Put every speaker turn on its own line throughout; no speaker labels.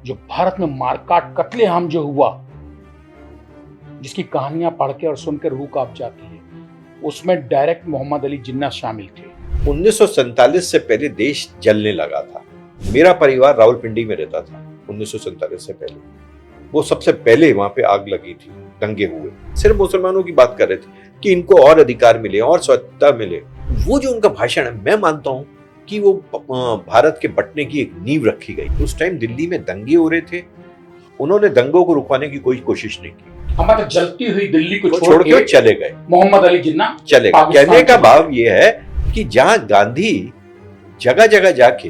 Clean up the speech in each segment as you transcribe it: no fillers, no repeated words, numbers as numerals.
जो भारत में मारकाट कत्लेआम जो हुआ, जिसकी कहानियां पढ़ के और सुनकर रूह कांप जाती है, उसमें डायरेक्ट मोहम्मद अली जिन्ना शामिल थे।
1947 से पहले देश जलने लगा था। मेरा परिवार रावलपिंडी में रहता था 1947 से पहले। वो सबसे पहले वहां पे आग लगी थी, दंगे हुए। सिर्फ मुसलमानों की बात कर रहे थे कि इनको और अधिकार मिले और स्वतंत्रता मिले। वो जो उनका भाषण है, मैं मानता हूं कि वो भारत के बंटने की एक नींव रखी गई। उस टाइम दिल्ली में दंगे हो रहे थे, उन्होंने दंगों को रुकवाने की कोई कोशिश नहीं की।
हमारे जलती हुई दिल्ली को
छोड़ के चले गए।
मोहम्मद अली जिन्ना
चले गए। कहने का भाव ये है कि जहां गांधी जगह जगह जाके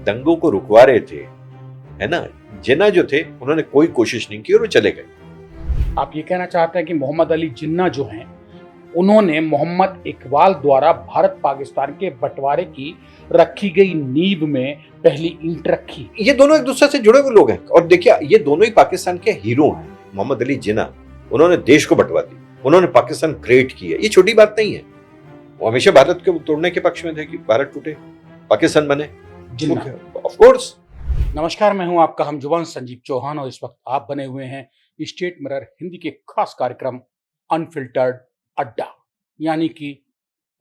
दंगों को रुकवा रहे थे, है ना, जिन्ना जो थे उन्होंने कोई कोशिश नहीं की और वो चले गए।
आप ये कहना चाहते हैं कि मोहम्मद अली जिन्ना जो हैं, उन्होंने मोहम्मद इकबाल द्वारा भारत पाकिस्तान के बंटवारे की रखी गई नींव में पहली ईंट रखी।
ये दोनों एक दूसरे से जुड़े हुए लोग हैं और देखिए ये दोनों ही पाकिस्तान के हीरो हैं। मोहम्मद अली जिन्ना, उन्होंने देश को बंटवा दी, उन्होंने पाकिस्तान क्रिएट किया। ये छोटी बात नहीं है। वो हमेशा भारत के तोड़ने के पक्ष में थे कि भारत टूटे, पाकिस्तान बने। Of course.
नमस्कार, मैं हूं आपका हमजुबान संजीव चौहान और इस वक्त आप बने हुए हैं स्टेट मिरर हिंदी के खास कार्यक्रम अनफिल्टर्ड अड्डा, यानी कि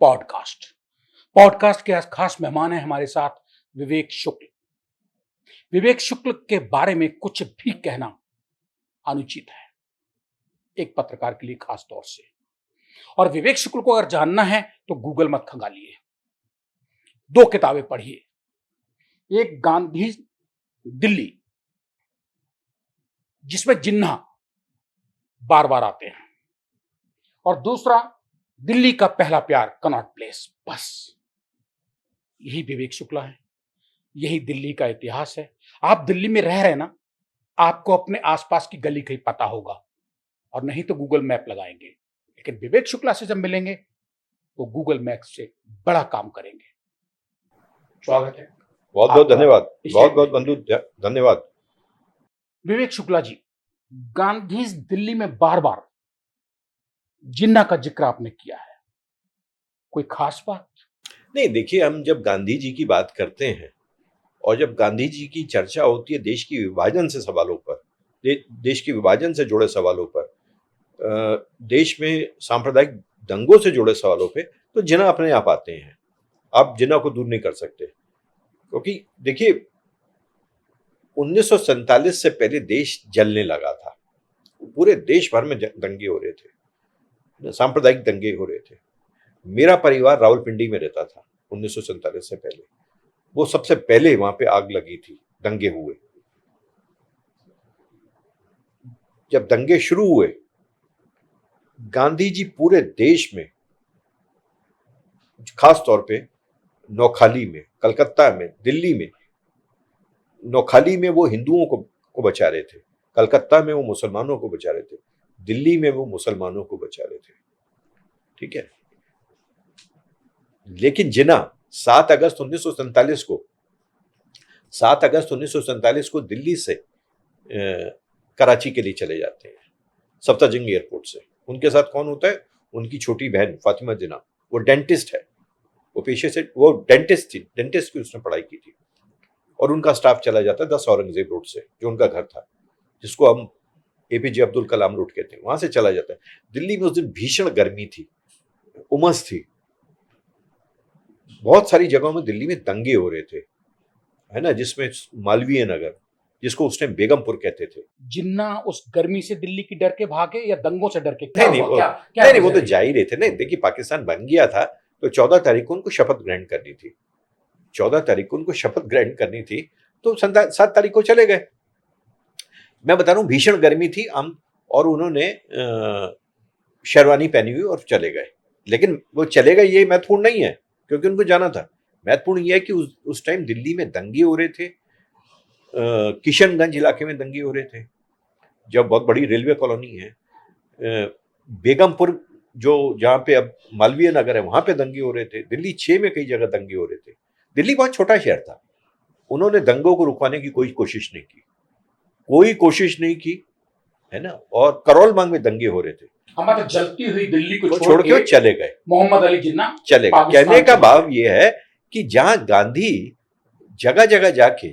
पॉडकास्ट के आज खास मेहमान हैं हमारे साथ विवेक शुक्ल। विवेक शुक्ल के बारे में कुछ भी कहना अनुचित है, एक पत्रकार के लिए खास तौर से। और विवेक शुक्ल को अगर जानना है तो गूगल मत खंगालिए, 2 किताबें पढ़िए। एक गांधी दिल्ली, जिसमें जिन्ना बार बार आते हैं, और दूसरा दिल्ली का पहला प्यार कनॉट प्लेस। बस यही विवेक शुक्ला है, यही दिल्ली का इतिहास है। आप दिल्ली में रह रहे हैं ना, आपको अपने आसपास की गली कहीं पता होगा, और नहीं तो गूगल मैप लगाएंगे। लेकिन विवेक शुक्ला से जब मिलेंगे तो गूगल मैप से बड़ा काम करेंगे। स्वागत है।
बहुत बहुत धन्यवाद, बहुत बहुत बंधु धन्यवाद।
विवेक शुक्ला जी, गांधी दिल्ली में बार बार जिन्ना का जिक्र आपने किया है, कोई खास बात?
नहीं, देखिए, हम जब गांधी जी की बात करते हैं और जब गांधी जी की चर्चा होती है देश की विभाजन से सवालों पर, देश के विभाजन से जुड़े सवालों पर, देश में सांप्रदायिक दंगों से जुड़े सवालों पे, तो जिन्ना अपने आप आते हैं। आप जिन्ना को दूर नहीं कर सकते, क्योंकि देखिए 1947 से पहले देश जलने लगा था। पूरे देश भर में दंगे हो रहे थे, सांप्रदायिक दंगे हो रहे थे। मेरा परिवार रावलपिंडी में रहता था 1947 से पहले। वो सबसे पहले वहां पे आग लगी थी, दंगे हुए। जब दंगे शुरू हुए, गांधी जी पूरे देश में, खास तौर पे नौखाली में, कलकत्ता में, दिल्ली में, नौखाली में वो हिंदुओं को बचा रहे थे, कलकत्ता में वो मुसलमानों को बचा रहे थे, दिल्ली में वो मुसलमानों को बचा रहे थे। ठीक है। लेकिन जिन्ना 7 अगस्त 1947 को दिल्ली से कराची के लिए चले जाते हैं, सफदरजंग एयरपोर्ट से। उनके साथ कौन होता है? उनकी छोटी बहन फातिमा जिन्ना। वो डेंटिस्ट है, वो पेशे से वो डेंटिस्ट थी, डेंटिस्ट की उसने पढ़ाई की थी। और उनका स्टाफ चला जाता है 10 औरंगजेब रोड से, जो उनका घर था, जिसको हम APJ अब्दुल कलाम रोड कहते हैं, वहां से चला जाता है। दिल्ली में उस दिन भीषण गर्मी थी, उमस थी। बहुत सारी जगहों में दिल्ली में दंगे हो रहे थे, है ना, जिसमें मालवीय नगर, जिसको उस टाइम बेगमपुर कहते थे।
जिन्ना उस गर्मी से दिल्ली की डर के भागे या दंगों से डर के?
नहीं, वो तो जा ही रहे थे। नहीं, देखिए, पाकिस्तान बन गया था तो 14 तारीख को उनको शपथ ग्रहण करनी थी। 14 तारीख को उनको शपथ ग्रहण करनी थी, तो 7 तारीख को चले गए। मैं बता रहा हूँ, भीषण गर्मी थी और उन्होंने शेरवानी पहनी हुई और चले गए। लेकिन वो चले गए ये महत्वपूर्ण नहीं है, क्योंकि उनको जाना था। महत्वपूर्ण यह है कि उस टाइम दिल्ली में दंगे हो रहे थे, किशनगंज इलाके में दंगे हो रहे थे, जब बहुत बड़ी रेलवे कॉलोनी है। बेगमपुर, जो जहाँ पे अब मालवीय नगर है, वहां पे दंगे हो रहे थे। दिल्ली 6 में कई जगह दंगे हो रहे थे। दिल्ली बहुत छोटा शहर था। उन्होंने दंगों को रुकवाने की कोई कोशिश नहीं की, है ना। और करोल बाग में दंगे हो रहे थे।
हमारे जलती हुई दिल्ली को
छोड़ के चले गए।
मोहम्मद अली जिन्ना
चले गए। कहने का भाव ये है कि जहां गांधी जगह जगह जाके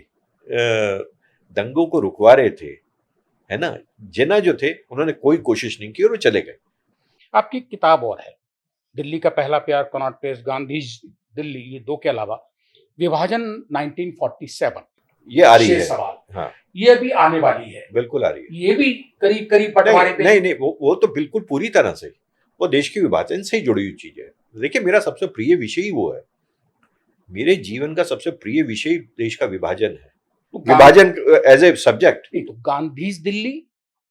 दंगों को रुकवा रहे थे, है ना, जिन्ना जो थे उन्होंने कोई कोशिश नहीं की और वो चले गए।
आपकी किताब और है, दिल्ली का पहला प्यार, कनॉट प्लेस, गांधी दिल्ली, ये दो के अलावा विभाजन 1947,
ये आ रही
शेष
है।
सवाल,
हाँ,
ये भी आने वाली है,
बिल्कुल आ रही है।
ये भी करीब करीब बंटवारे पे।
नहीं नहीं, वो तो बिल्कुल पूरी तरह से वो देश के विभाजन से ही जुड़ी हुई चीज है। देखिए, मेरा सबसे प्रिय विषय ही वो है। मेरे जीवन का सबसे प्रिय विषय देश का विभाजन है,
तो
विभाजन एज ए सब्जेक्ट।
तो गांधीज दिल्ली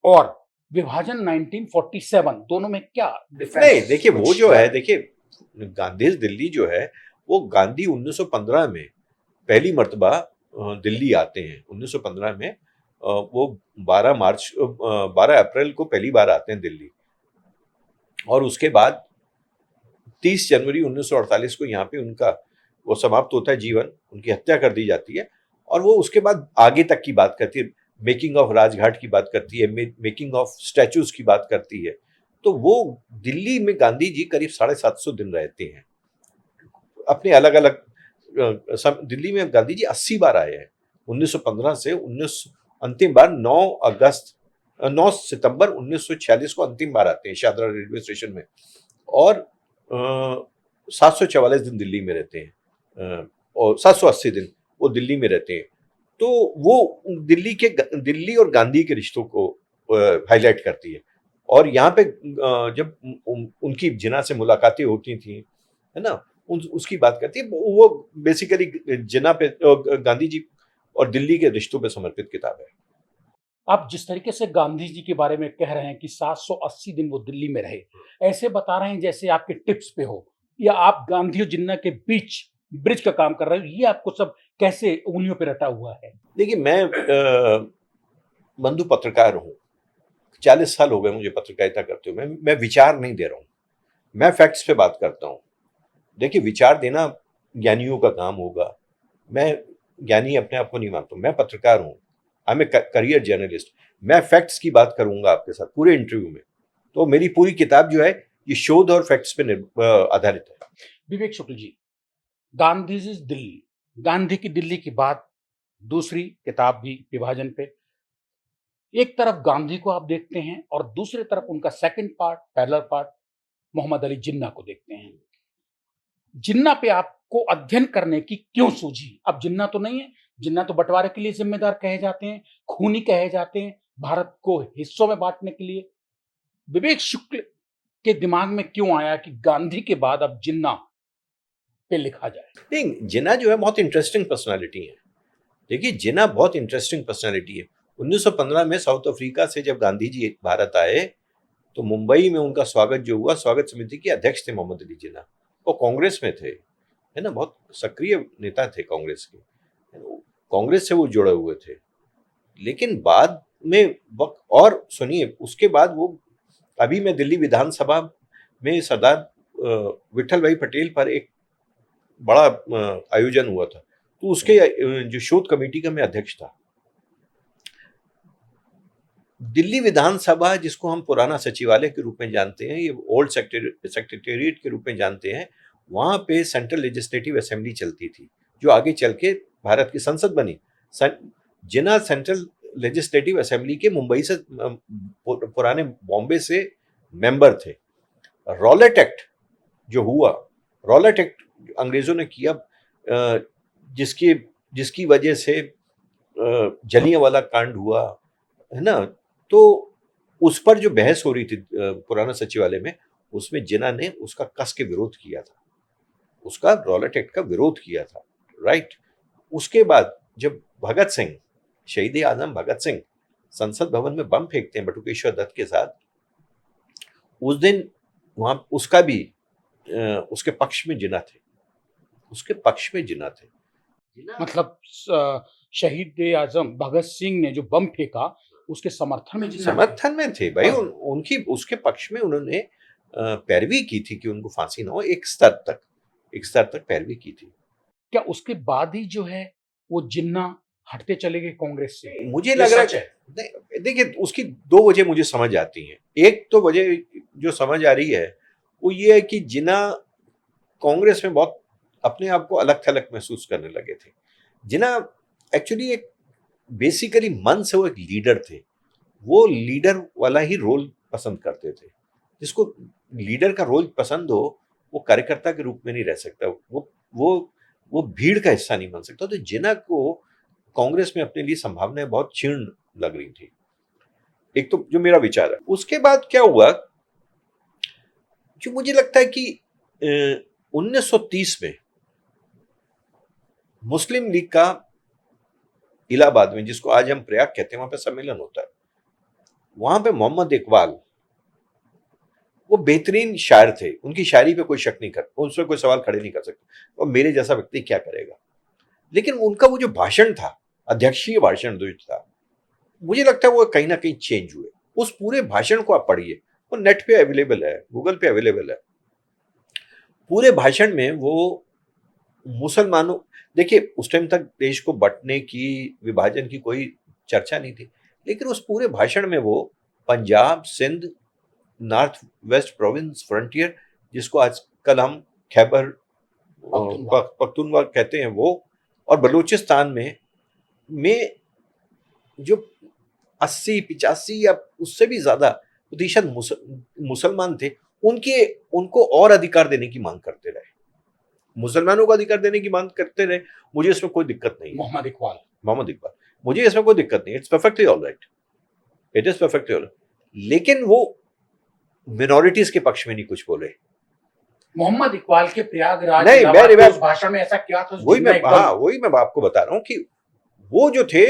और विभाजन 1947 दोनों में क्या डिफरेंस?
नहीं, देखिए वो जो है, देखिए गांधीज दिल्ली जो है, वो गांधी 1915 में पहली मर्तबा दिल्ली आते हैं। 1915 में वो 12 अप्रैल को पहली बार आते हैं दिल्ली, और उसके बाद 30 जनवरी 1948 को यहाँ पे उनका वो समाप्त होता है जीवन, उनकी हत्या कर दी जाती है। और वो उसके बाद आगे तक की बात करती है, मेकिंग ऑफ राजघाट की बात करती है, मेकिंग ऑफ स्टैचूज की बात करती है। तो वो दिल्ली में गांधी जी करीब 750 दिन रहते हैं, अपने अलग अलग दिल्ली में गांधी जी 80 बार आए हैं। 1915 से 19 अंतिम बार 9 सितंबर 1946 को अंतिम बार आते हैं शाहदरा रेलवे स्टेशन में, और 744 दिन दिल्ली में रहते हैं, और 780 दिन वो दिल्ली में रहते हैं। तो वो दिल्ली और गांधी के रिश्तों को हाईलाइट करती है। और यहाँ पे जब उनकी जिन्ना से मुलाकातें होती थी, है ना, उसकी बात करती है। वो बेसिकली जिन्ना पे गांधी जी और दिल्ली के रिश्तों पे समर्पित किताब है।
आप जिस तरीके से गांधी जी के बारे में कह रहे हैं कि 780 दिन वो दिल्ली में रहे, ऐसे बता रहे हैं जैसे आपके टिप्स पे हो, या आप गांधी और जिन्ना के बीच ब्रिज का काम कर रहे हो। ये आपको सब कैसे उंगलियों पे रटा हुआ है?
देखिए, मैं बंधु पत्रकार हूँ, 40 साल हो गए मुझे पत्रकारिता करते हुए। मैं विचार नहीं दे रहा हूँ, मैं फैक्ट्स पे बात करता हूँ। देखिए, विचार देना ज्ञानियों का काम होगा। मैं ज्ञानी अपने आप को नहीं मानता, मैं पत्रकार हूँ, I am a career journalist. मैं फैक्ट्स की बात करूंगा आपके साथ पूरे इंटरव्यू में। तो मेरी पूरी किताब जो है ये शोध और फैक्ट्स पे आधारित है।
विवेक शुक्ल जी, गांधीज दिल्ली, गांधी की दिल्ली के बाद दूसरी किताब भी विभाजन पे, एक तरफ गांधी को आप देखते हैं और दूसरी तरफ उनका second part, parallel part, Mohammad Ali Jinnah को देखते हैं। जिन्ना पे आपको अध्ययन करने की क्यों सूझी? अब जिन्ना तो नहीं है, जिन्ना तो बंटवारे के लिए जिम्मेदार कहे जाते हैं, खूनी कहे जाते हैं, भारत को हिस्सों में बांटने के लिए। विवेक शुक्ल के दिमाग में क्यों आया कि गांधी के बाद अब जिन्ना पे लिखा जाए?
नहीं, जिन्ना जो है बहुत इंटरेस्टिंग पर्सनालिटी है। देखिए, जिन्ना बहुत इंटरेस्टिंग पर्सनालिटी है। 1915 में साउथ अफ्रीका से जब गांधी जी भारत आए, तो मुंबई में उनका स्वागत जो हुआ, स्वागत समिति के अध्यक्ष थे मोहम्मद अली जिन्ना। वो कांग्रेस में थे, है ना, बहुत सक्रिय नेता थे कांग्रेस के, कांग्रेस से वो जुड़े हुए थे। लेकिन बाद में और सुनिए, उसके बाद वो, अभी मैं दिल्ली विधानसभा में सरदार विठल भाई पटेल पर एक बड़ा आयोजन हुआ था, तो उसके जो शोध कमेटी का मैं अध्यक्ष था। दिल्ली विधानसभा, जिसको हम पुराना सचिवालय के रूप में जानते हैं, ये ओल्ड सेक्रेटेरिएट के रूप में जानते हैं, वहां पे सेंट्रल लेजिस्लेटिव असेंबली चलती थी, जो आगे चल के भारत की संसद बनी। जिन्ना सेंट्रल लेजिस्लेटिव असेंबली के मुंबई से पुराने बॉम्बे से मेंबर थे। रॉलेट एक्ट जो हुआ, रॉलेट एक्ट अंग्रेजों ने किया, जिसकी वजह से जलियांवाला कांड हुआ, है ना, तो उस पर जो बहस हो रही थी पुराना सचिवालय में, उसमें जिन्ना ने उसका कस के विरोध किया था, उसका रॉलेट एक्ट का विरोध किया था, राइट। उसके बाद जब भगत सिंह, शहीद आजम भगत सिंह संसद भवन में बम फेंकते हैं बटुकेश्वर दत्त के साथ, उस दिन वहां उसका भी उसके पक्ष में जिन्ना थे, उसके पक्ष में जिन्ना थे।
मतलब शहीद आजम भगत सिंह ने जो बम फेंका, उसके समर्थन में
थे भाई। उनकी उसके पक्ष में उन्होंने पैरवी की थी कि उनको फांसी ना हो, एक स्तर तक पैरवी की थी।
क्या उसके बाद ही जो है वो जिन्ना हटते चले गए कांग्रेस से?
मुझे लग रहा है, देखिए, उसकी दो वजह मुझे समझ आती हैं। एक तो वजह जो समझ आ रही है वो ये है कि जिन्ना कांग्रेस में बहुत अपने आप को अलग थलग महसूस करने लगे थे। जिन्ना एक्चुअली एक बेसिकली मन से वो एक लीडर थे। वो लीडर वाला ही रोल पसंद करते थे। जिसको लीडर का रोल पसंद हो, वो कार्यकर्ता के रूप में नहीं रह सकता, वो भीड़ का हिस्सा नहीं बन सकता। तो जिन्ना को कांग्रेस में अपने लिए संभावनाएं बहुत क्षीण लग रही थी। एक तो जो मेरा विचार है। उसके बाद क्या हुआ, जो मुझे लगता है कि 1930 में मुस्लिम लीग का इलाहाबाद में, जिसको आज हम प्रयाग कहते हैं, वहां पे सम्मेलन होता है। वहां पे मोहम्मद इकबाल, वो बेहतरीन शायर थे, उनकी शायरी पे कोई शक नहीं कर, उसमें कोई सवाल खड़े नहीं कर सकते, और मेरे जैसा व्यक्ति क्या करेगा। लेकिन उनका वो जो भाषण था, अध्यक्षीय भाषण जो था, मुझे लगता है वो कहीं ना कहीं चेंज हुए। उस पूरे भाषण को आप पढ़िए, वो नेट पे अवेलेबल है, गूगल पे अवेलेबल है। पूरे भाषण में वो मुसलमानों, देखिए उस टाइम तक देश को बंटने की, विभाजन की कोई चर्चा नहीं थी, लेकिन उस पूरे भाषण में वो Punjab, Sindh, north west province, frontier, जिसको आजकल हम खैबर पख्तूनख्वा कहते हैं, वो, और बलूचिस्तान में जो 80-85 या उससे भी ज्यादा प्रतिशत मुसलमान थे, उनको और अधिकार देने की मांग करते रहे, मुसलमानों को अधिकार देने की मांग करते रहे। मुझे इसमें कोई दिक्कत नहीं है।
मोहम्मद इकबाल,
मुझे इसमें कोई दिक्कत नहीं, it's perfectly alright, it is perfectly alright. लेकिन वो मिनॉरिटीज के पक्ष में नहीं कुछ बोले।
मोहम्मद इकबाल के प्रयागराज
नहीं,
इलाहाबाद के उस भाषण में ऐसा क्या था?
वही मैं आपको बता रहा हूं कि वो जो थे,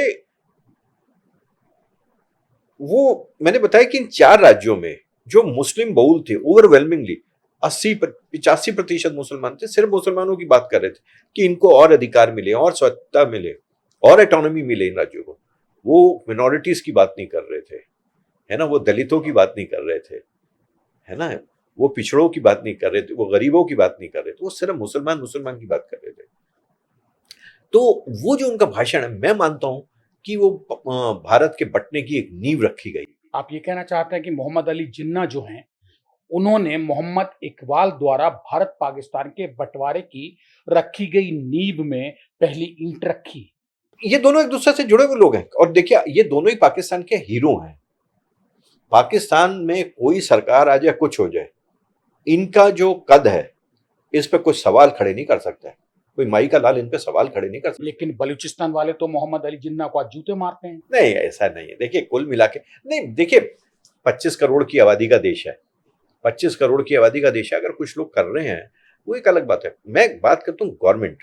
वो मैंने बताया कि इन 4 राज्यों में जो मुस्लिम बहुल थे, ओवरवेलमिंगली 80-85% मुसलमान थे। सिर्फ मुसलमानों की बात कर रहे थे कि इनको और अधिकार मिले, और स्वतंत्रता मिले, और ऑटोनॉमी मिले इन राज्यों को। वो मिनॉरिटीज की बात नहीं कर रहे थे, है ना, वो दलितों की बात नहीं कर रहे थे, है ना, वो पिछड़ों की बात नहीं कर रहे थे, वो गरीबों की बात नहीं कर रहे थे, वो सिर्फ मुसलमान की बात कर रहे थे। तो वो जो उनका भाषण है, मैं मानता हूं कि वो भारत के बंटने की एक नींव रखी गई।
आप ये कहना चाहते हैं कि मोहम्मद अली जिन्ना जो हैं, उन्होंने मोहम्मद इकबाल द्वारा भारत पाकिस्तान के बंटवारे की रखी गई नींव में पहली ईंट रखी।
ये दोनों एक दूसरे से जुड़े हुए लोग हैं, और देखिए ये दोनों ही पाकिस्तान के हीरो हैं। पाकिस्तान में कोई सरकार आ जाए, कुछ हो जाए, इनका जो कद है, इस पे कोई सवाल खड़े नहीं कर सकता है, कोई माई का लाल इन पे सवाल खड़े नहीं कर सकता।
लेकिन बलूचिस्तान वाले तो मोहम्मद अली जिन्ना को आज जूते मारते हैं।
नहीं, ऐसा नहीं है। देखिए कुल मिला के, नहीं देखिए, 25 करोड़ की आबादी का देश है, 25 करोड़ की आबादी का देश है। अगर कुछ लोग कर रहे हैं, वो एक अलग बात है। मैं बात करता हूँ गवर्नमेंट,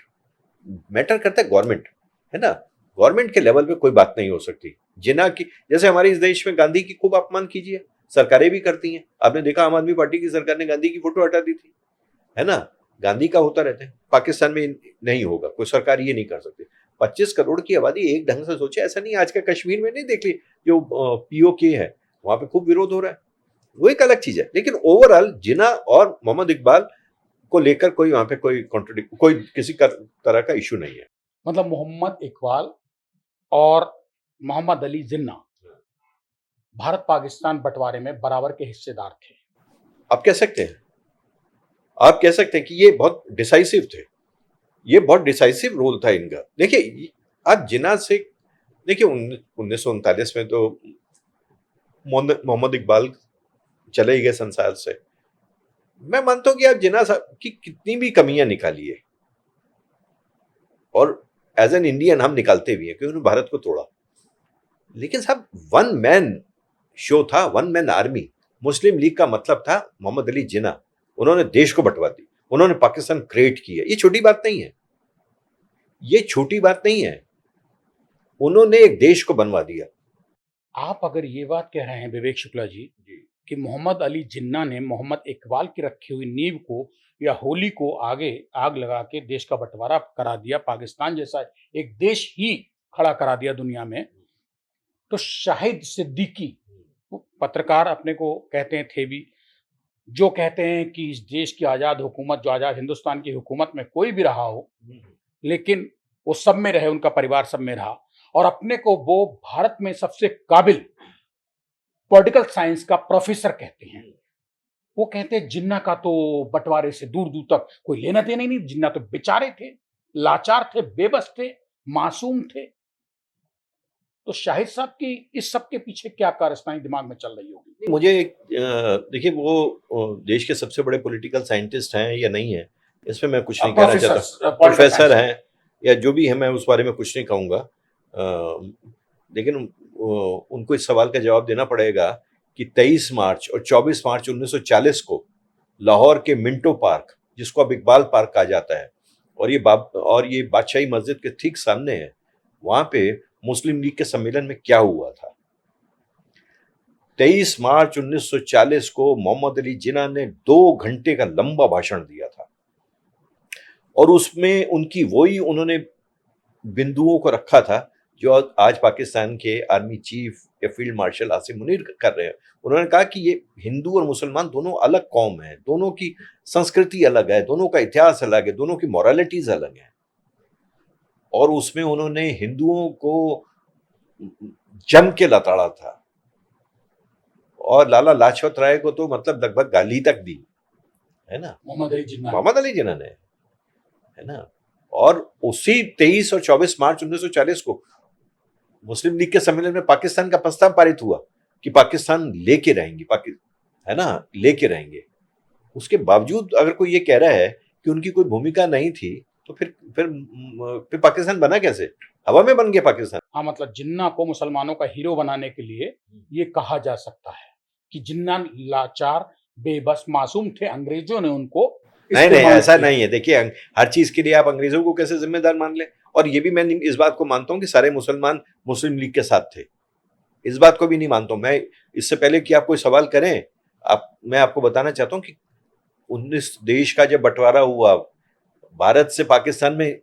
मैटर करता है गवर्नमेंट, है ना। गवर्नमेंट के लेवल पे कोई बात नहीं हो सकती। जिन्ना की, जैसे हमारे इस देश में गांधी की खूब अपमान कीजिए, सरकारें भी करती हैं। आपने देखा आम आदमी पार्टी की सरकार ने गांधी की फोटो हटा दी थी, है ना। गांधी का होता रहता है, पाकिस्तान में नहीं होगा, कोई सरकार ये नहीं कर सकती। 25 करोड़ की आबादी, एक ढंग से सोचे, ऐसा नहीं। आज का कश्मीर में नहीं देख ली, जो POK है, वहां पे खूब विरोध हो रहा है, वो एक अलग चीज है। लेकिन ओवरऑल जिन्ना और मोहम्मद इकबाल को लेकर कोई वहां पे कोई किसी तरह का इशू नहीं है।
मतलब मोहम्मद इकबाल और मोहम्मद अली जिन्ना भारत पाकिस्तान बंटवारे में बराबर के हिस्सेदार थे।
आप कह सकते हैं, आप कह सकते हैं कि ये बहुत डिसाइसिव थे, ये बहुत डिसाइसिव रोल था इनका। देखिए आज जिन्ना से, देखिए 1939 में तो मोहम्मद इकबाल चले ही गए संसार से। मैं मानता हूं कि आप जिन्ना साहब की कितनी भी कमियां निकालिए, और एज एन इंडियन हम निकालते भी हैं, क्योंकि उन्होंने भारत को तोड़ा, लेकिन साहब वन मैन शो था, वन मैन आर्मी। मुस्लिम लीग का मतलब था मोहम्मद अली जिन्ना। उन्होंने देश को बंटवा दी, उन्होंने पाकिस्तान क्रिएट किया। ये छोटी बात नहीं है, ये छोटी बात नहीं है। उन्होंने एक देश को बनवा दिया।
आप अगर ये बात कह रहे हैं विवेक शुक्ला जी कि मोहम्मद अली जिन्ना ने मोहम्मद इकबाल की रखी हुई नींव को या होली को आगे आग लगा के देश का बंटवारा करा दिया, पाकिस्तान जैसा एक देश ही खड़ा करा दिया दुनिया में, तो शाहिद सिद्दीकी, वो पत्रकार अपने को कहते हैं, थे भी, जो कहते हैं कि इस देश की आज़ाद हुकूमत, जो आज़ाद हिंदुस्तान की हुकूमत में कोई भी रहा हो, लेकिन वो सब में रहे, उनका परिवार सब में रहा, और अपने को वो भारत में सबसे काबिल पॉलिटिकल साइंस का प्रोफेसर कहते हैं। वो कहते हैं जिन्ना का तो बंटवारे से दूर दूर तक कोई लेना देना ही नहीं। जिन्ना तो बेचारे थे, लाचार थे, बेबस थे, मासूम थे। तो शाहिद साहब की इस सब के पीछे क्या कार्यस्तानी दिमाग में चल रही होगी?
मुझे देखिए वो देश के सबसे बड़े पॉलिटिकल साइंटिस्ट हैं या नहीं है, इसमें मैं कुछ नहीं कहना चाहता। प्रोफेसर हैं या जो भी है, मैं उस बारे में कुछ नहीं कहूँगा। लेकिन उनको इस सवाल का जवाब देना पड़ेगा कि 23 मार्च और 24 मार्च 1940 को लाहौर के मिंटो पार्क, जिसको अब इकबाल पार्क कहा जाता है, और ये बादशाही मस्जिद के ठीक सामने है, वहां पे मुस्लिम लीग के सम्मेलन में क्या हुआ था। 23 मार्च 1940 को मोहम्मद अली जिन्ना ने 2 घंटे का लंबा भाषण दिया था और उसमें उन्होंने बिंदुओं को रखा था जो आज पाकिस्तान के आर्मी चीफ या फील्ड मार्शल आसिम मुनीर कर रहे हैं। उन्होंने कहा कि ये हिंदू और मुसलमान दोनों अलग कौम हैं, दोनों की संस्कृति अलग है, दोनों का इतिहास अलग है, दोनों की मॉरलिटीज अलग हैं। और उसमें उन्होंने हिंदुओं को जम के लताड़ा था और लाला लाजपत राय को तो मतलब लगभग गाली तक दी, है ना, मोहम्मद अली जिन्ना ने, है ना। और उसी 23 और 24 मार्च 1940 को मुस्लिम लीग के सम्मेलन में पाकिस्तान का प्रस्ताव पारित हुआ कि पाकिस्तान लेके रहेंगे, है ना, लेके रहेंगे। उसके बावजूद अगर कोई ये कह रहा है कि उनकी कोई भूमिका नहीं थी, तो फिर पाकिस्तान बना कैसे? हवा में बन गया पाकिस्तान।
हाँ, मतलब जिन्ना को मुसलमानों का हीरो बनाने के लिए ये कहा जा सकता है कि जिन्ना लाचार, बेबस, मासूम थे, अंग्रेजों ने उनको
नहीं, ऐसा नहीं है। देखिए, हर चीज के लिए आप अंग्रेजों को कैसे जिम्मेदार मान लें? और ये भी मैं इस बात को मानता हूं कि सारे मुसलमान मुस्लिम लीग के साथ थे, इस बात को भी नहीं मानता हूं मैं। इससे पहले कि आप कोई सवाल करें, मैं आपको बताना चाहता हूं कि 19 देश का जब बंटवारा हुआ, भारत से पाकिस्तान में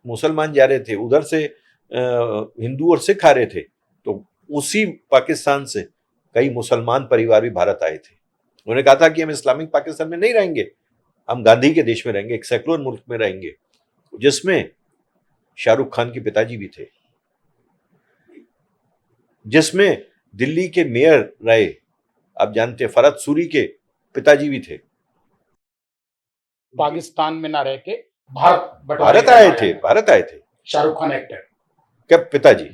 मुसलमान जा रहे थे, उधर से हिंदू और सिख आ रहे थे, तो उसी पाकिस्तान से कई मुसलमान परिवार भी भारत आए थे। उन्होंने कहा था कि हम इस्लामिक पाकिस्तान में नहीं रहेंगे, हम गांधी के देश में रहेंगे, एक सेकुलर मुल्क में रहेंगे, जिसमें शाहरुख खान के पिताजी भी थे, जिसमें दिल्ली के मेयर रहे, आप जानते हैं, फरहत सूरी के पिताजी भी थे।
पाकिस्तान में ना रह के
भारत आए थे
शाहरुख खान एक्टर
क्या पिताजी।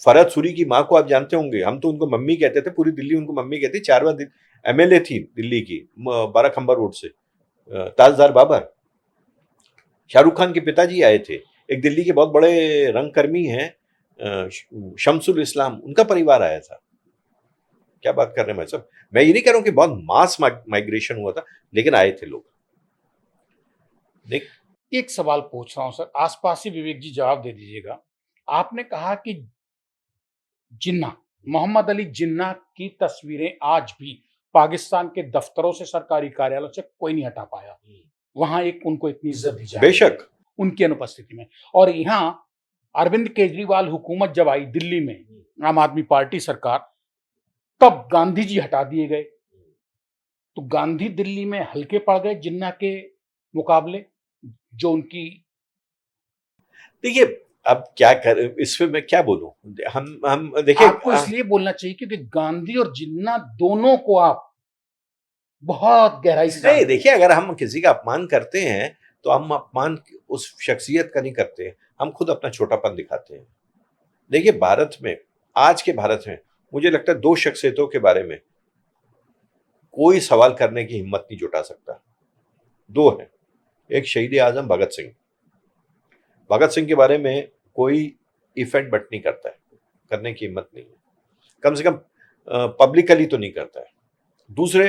फरहत सूरी की माँ को आप जानते होंगे, हम तो उनको मम्मी कहते थे, पूरी दिल्ली उनको मम्मी कहती। 4 बार MLA थी दिल्ली की, 12 खंबर रोड से, ताजदार बाबर। शाहरुख खान के पिताजी आए थे। एक दिल्ली के बहुत बड़े रंगकर्मी हैं, शमसुल इस्लाम, उनका परिवार आया था। क्या बात कर रहे हैं भाई साहब? मैं ये नहीं कह रहा हूं कि बहुत मास माइग्रेशन हुआ था, लेकिन आए थे लोग।
एक सवाल पूछ रहा हूं सर, आसपास ही विवेक जी जवाब दे दीजिएगा। आपने कहा कि जिन्ना, मोहम्मद अली जिन्ना की तस्वीरें आज भी पाकिस्तान के दफ्तरों से, सरकारी कार्यालयों से कोई नहीं हटा पाया। वहां उनको इतनी इज्जत दी जाए,
बेशक,
उनकी अनुपस्थिति में। और यहाँ अरविंद केजरीवाल हुकूमत जब आई दिल्ली में, आम आदमी पार्टी सरकार, तब गांधी जी हटा दिए गए। तो गांधी दिल्ली में हल्के पड़ गए जिन्ना के मुकाबले, जो उनकी।
देखिए, अब क्या कर, इसमें मैं क्या बोलूं? हम देखिए,
आपको इसलिए बोलना चाहिए क्योंकि गांधी और जिन्ना दोनों को आप बहुत गहराई से
नहीं। देखिए, अगर हम किसी का अपमान करते हैं तो हम अपमान उस शख्सियत का नहीं करते, हम खुद अपना छोटापन दिखाते हैं। देखिए, भारत में, आज के भारत में, मुझे लगता है 2 शख्सियतों के बारे में कोई सवाल करने की हिम्मत नहीं जुटा सकता। 2 हैं। एक शहीद आजम भगत सिंह। भगत सिंह के बारे में कोई इफेक्ट बट नहीं करता है, करने की हिम्मत नहीं है, कम से कम पब्लिकली तो नहीं करता है। दूसरे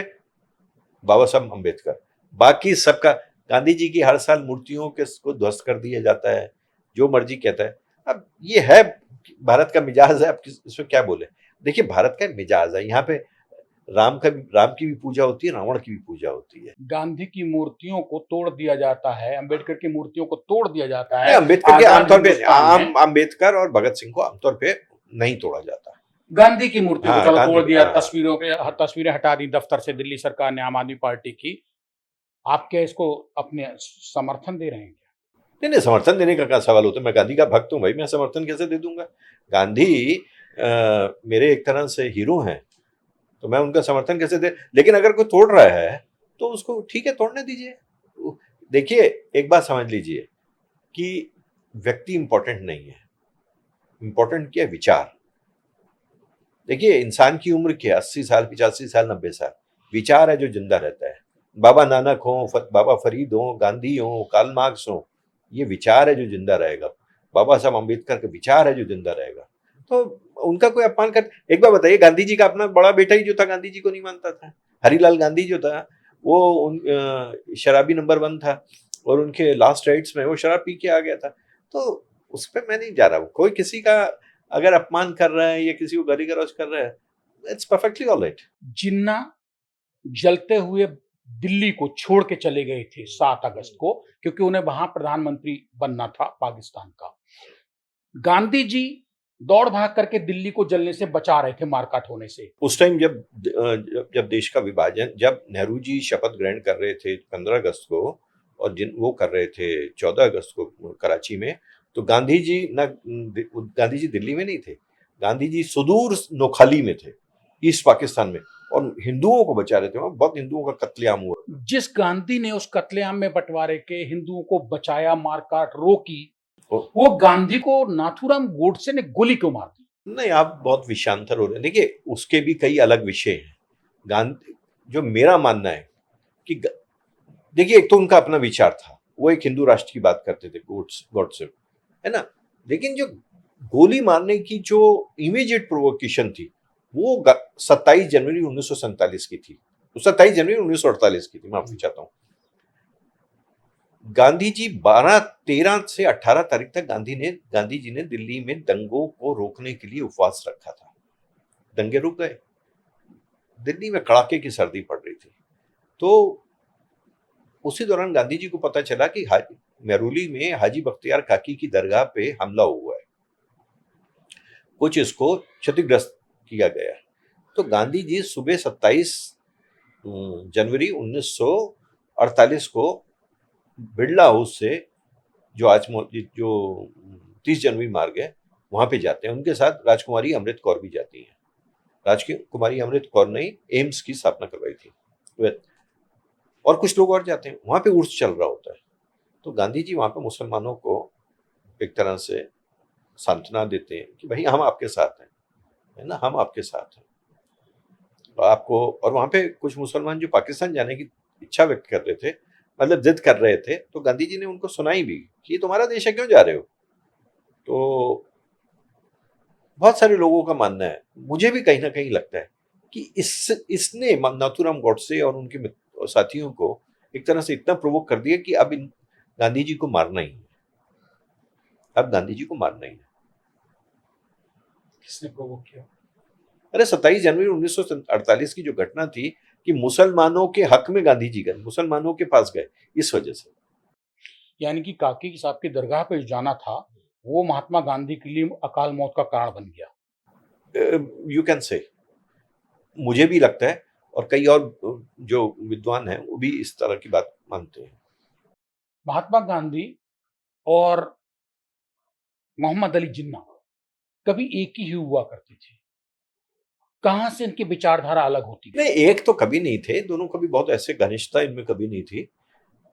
बाबा साहब अम्बेडकर। बाकी सबका, गांधी जी की हर साल मूर्तियों को ध्वस्त कर दिया जाता है, जो मर्जी कहता है। अब ये है भारत का मिजाज है, अब इसमें क्या बोले। देखिए, भारत का मिजाज है, यहाँ पे राम की भी पूजा होती है, रावण की भी पूजा होती है।
गांधी की मूर्तियों को तोड़ दिया जाता है, अंबेडकर की मूर्तियों को तोड़ दिया जाता है।
अंबेडकर के आमतौर पे, अंबेडकर और भगत सिंह को आमतौर पे नहीं तोड़ा जाता।
गांधी की मूर्ति को चलो तोड़ दिया, तस्वीरें हटा दी दफ्तर से दिल्ली सरकार ने, आम आदमी पार्टी की। आप क्या इसको अपने समर्थन दे रहे हैं?
नहीं, समर्थन देने का क्या सवाल होता है? मैं गांधी का भक्त हूं भाई, मैं समर्थन कैसे दे दूंगा? गांधी मेरे एक तरह से हीरो हैं, तो मैं उनका समर्थन कैसे दे? लेकिन अगर कोई तोड़ रहा है तो उसको ठीक है, तोड़ने दीजिए। देखिए, एक बात समझ लीजिए कि व्यक्ति इंपॉर्टेंट नहीं है, इंपॉर्टेंट क्या है? विचार। देखिए, इंसान की उम्र क्या है? 80 साल, 85 साल, 90 साल। विचार है जो जिंदा रहता है। बाबा नानक हो, बाबा फरीद हो, गांधी हो, कार्ल मार्क्स हो, ये विचार है जो जिंदा रहेगा। बाबा साहब अम्बेडकर का विचार है जो जिंदा रहेगा। तो उनका कोई अपमान कर, एक बार बताइए, गांधी जी का अपना बड़ा बेटा ही जो था गांधी जी को नहीं मानता था। हरिलाल गांधी जो था वो शराबी नंबर 1 था, और उनके लास्ट राइट्स में वो शराब पी के आ गया था। तो उस पर मैं नहीं जा रहा हूँ। कोई किसी का अगर अपमान कर रहा है या किसी को गाली गलौज कर रहा है, इट्स परफेक्टली ऑलराइट।
जिन्ना जलते हुए दिल्ली को छोड़ के चले गए थे 7 अगस्त को, क्योंकि उन्हें वहां प्रधानमंत्री बनना था पाकिस्तान का। गांधी जी दौड़ भाग करके दिल्ली को जलने से बचा रहे थे, मारकाट होने से।
उस टाइम जब देश का विभाजन, जब नेहरू जी शपथ ग्रहण कर रहे थे 15 अगस्त को, और जिन वो कर रहे थे 14 अगस्त को कराची में, तो गांधी जी दिल्ली में नहीं थे। गांधी जी सुदूर नोखाली में थे, ईस्ट पाकिस्तान में, और हिंदुओं को बचा रहे थे। वहां बहुत हिंदुओं का कत्लेआम हुआ।
जिस गांधी ने उस कत्लेआम में बंटवारे के हिंदुओं को बचाया, मारकाट रोकी, वो गांधी को नाथूराम गोडसे ने गोली क्यों मार दी?
नहीं, आप बहुत विषयांतर हो रहे हैं। देखिए, उसके भी कई अलग विषय हैं। गांधी, जो मेरा मानना है कि देखिए, एक तो उनका अपना विचार था, वो एक हिंदू राष्ट्र की बात करते थे, गॉडसे, है ना। लेकिन जो गोली मारने की जो इमीडिएट प्रोवोकेशन थी, वो 27 जनवरी 1947 की थी। 27 जनवरी 1948 की थी, माफी चाहता हूँ। गांधी जी 13 से 18 तारीख तक गांधी जी ने दिल्ली में दंगों को रोकने के लिए उपवास रखा था। दंगे रुक गए। दिल्ली में कड़ाके की सर्दी पड़ रही थी। तो उसी दौरान गांधी जी को पता चला कि मेहरौली में हाजी बख्तियार काकी की दरगाह पे हमला हुआ है, कुछ इसको क्षतिग्रस्त किया गया। तो गांधी जी सुबह 27 जनवरी 1948 को बिरला हाउस से, जो आज जो 30 जनवरी मार गए, वहां पे जाते हैं। उनके साथ राजकुमारी अमृत कौर भी जाती हैं। राजकुमारी अमृत कौर ने एम्स की स्थापना करवाई थी, और कुछ लोग और जाते हैं। वहां पे उर्स चल रहा होता है। तो गांधी जी वहां पे मुसलमानों को एक तरह से सांत्वना देते हैं कि भाई, हम आपके साथ हैं, है ना, हम आपके साथ हैं। तो आपको, और वहां पे कुछ मुसलमान जो पाकिस्तान जाने की इच्छा व्यक्त कर रहे थे, मतलब जिद कर रहे थे, तो गांधी जी ने उनको सुनाई भी कि ये तुम्हारा देश है, क्यों जा रहे हो। तो बहुत सारे लोगों का मानना है, मुझे भी कहीं ना कहीं लगता है कि इसने नाथूराम गोडसे और उनके साथियों को एक तरह से इतना प्रोवोक कर दिया कि अब गांधी जी को मारना ही है। अब गांधी जी को मारना ही है।
किसने प्रोवोक किया?
अरे, 27 जनवरी 1948 की जो घटना थी कि मुसलमानों के हक में गांधी जी गए, मुसलमानों के पास गए, इस वजह से।
यानी कि काकी साहब की दरगाह पे जाना था, वो महात्मा गांधी के लिए अकाल मौत का कारण बन गया।
यू कैन से, मुझे भी लगता है, और कई और जो विद्वान हैं वो भी इस तरह की बात मानते हैं।
महात्मा गांधी और मोहम्मद अली जिन्ना कभी एक ही हुआ करते थे। कहां से इनकी विचारधारा अलग होती गई?
नहीं, एक तो कभी नहीं थे, दोनों कभी बहुत ऐसे घनिष्ठता इनमें कभी नहीं थी।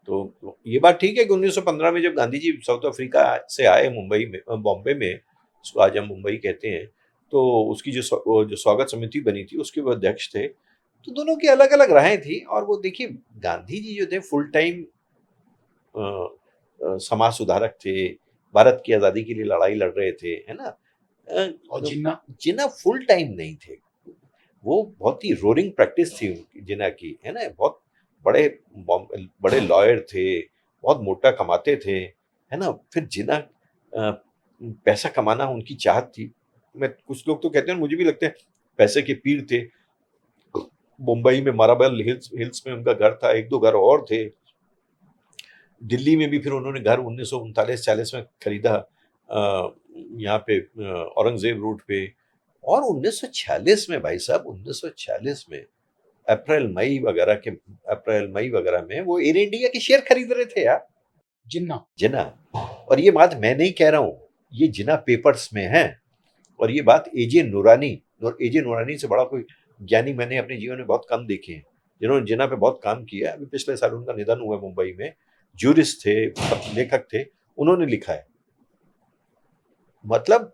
तो ये बात ठीक है कि 1915 में जब गांधी जी साउथ अफ्रीका से आए, मुंबई में, बॉम्बे में, उसको आज हम मुंबई कहते हैं, तो उसकी जो स्वागत समिति बनी थी, उसके वो अध्यक्ष थे। तो दोनों की अलग अलग राहें थी। और वो देखिए, गांधी जी जो थे फुल टाइम समाज सुधारक थे, भारत की आजादी के लिए लड़ाई लड़ रहे थे, है ना।
और जिन्ना
जिन्ना फुल टाइम नहीं थे। वो बहुत ही रोरिंग प्रैक्टिस थी जिन्ना की, है ना। बहुत बड़े बड़े लॉयर थे, बहुत मोटा कमाते थे, है ना। फिर जिन्ना पैसा कमाना उनकी चाहत थी। मैं, कुछ लोग तो कहते हैं, मुझे भी लगता है, पैसे के पीर थे। मुंबई में माराबल हिल्स में उनका घर था, एक दो घर और थे। दिल्ली में भी फिर उन्होंने घर 1939-40 में खरीदा, यहाँ पे औरंगजेब रोड पे। और 1946 में, भाई साहब, 1946 में अप्रैल मई वगैरह में वो एयर इंडिया के शेयर खरीद रहे थे यार, जिन्ना। और ये बात मैं नहीं कह रहा हूं, ये जिन्ना पेपर्स में है। और ये बात एजे नूरानी से बड़ा कोई ज्ञानी मैंने अपने जीवन में बहुत कम देखे हैं, जिन्होंने जिन्ना पे बहुत काम किया। अभी पिछले साल उनका निधन हुआ मुंबई में। जूरिस्ट थे, लेखक थे, उन्होंने लिखा है। मतलब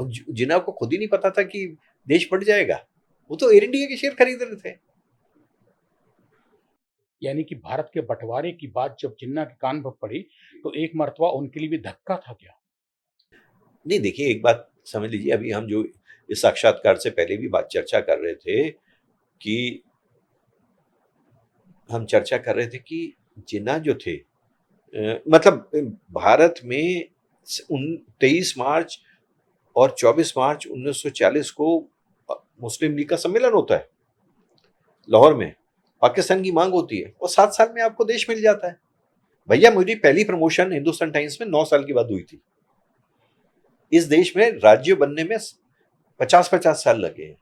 जिन्ना को खुद ही नहीं पता था कि देश बढ़ जाएगा, वो तो एयर इंडिया के शेयर खरीद रहे थे।
यानी कि भारत के बंटवारे की बात जब जिन्ना के कान पर पड़ी तो एक मर्तबा उनके लिए भी धक्का था क्या?
नहीं, देखिए एक बात समझ लीजिए, अभी हम जो इस साक्षात्कार से पहले भी बात चर्चा कर रहे थे कि जिन्ना जो थे, मतलब भारत में 23 मार्च और 24 मार्च 1940 को मुस्लिम लीग का सम्मेलन होता है लाहौर में, पाकिस्तान की मांग होती है और 7 साल में आपको देश मिल जाता है। भैया, मेरी पहली प्रमोशन हिंदुस्तान टाइम्स में 9 साल के बाद हुई थी। इस देश में राज्य बनने में 50-50 साल लगे हैं।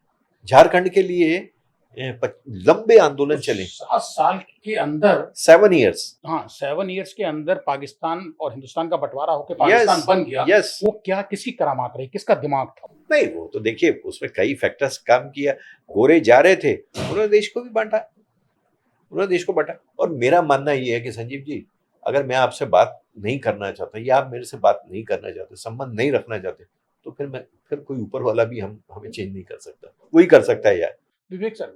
झारखंड के लिए लंबे आंदोलन चले।
7 साल के अंदर
7 इयर्स।
हाँ, 7 इयर्स के अंदर पाकिस्तान और हिंदुस्तान का बंटवारा होकर पाकिस्तान बन गया।
यस।
वो क्या, किसकी करामात रही, किसका दिमाग था?
नहीं, वो तो देखिए उसमें कई फैक्टर्स काम किया। गोरे जा रहे थे, उन्होंने देश को भी बांटा, और मेरा मानना ये है कि संजीव जी, अगर मैं आपसे बात नहीं करना चाहता या आप मेरे से बात नहीं करना चाहते, संबंध नहीं रखना चाहते, तो फिर कोई ऊपर वाला भी हमें चेंज नहीं कर सकता, वही कर सकता है यार।
विवेक सर,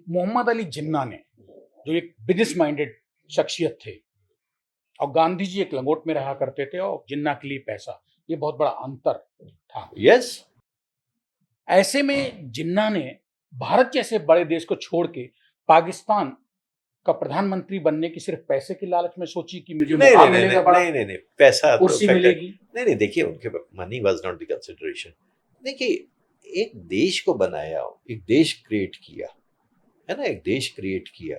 मोहम्मद अली जिन्ना ने, जो एक बिजनेस माइंडेड शख्सियत थे, और गांधी जी एक लंगोट में रहा करते थे और जिन्ना के लिए पैसा, ये बहुत बड़ा अंतर था।
यस।
ऐसे में जिन्ना ने भारत जैसे बड़े देश को छोड़ के पाकिस्तान का प्रधानमंत्री बनने की सिर्फ पैसे की लालच में सोची कि मुझे
नहीं
मौका
नहीं
मिलेगा,
नहीं
बड़ा
नहीं नहीं नहीं, पैसा तो
कुर्सी
फैक्टर
मिलेगी।
नहीं, देखिए उनके money was not the consideration. देखिए, एक देश को बनाया, एक देश क्रिएट किया, है ना, एक देश क्रिएट किया,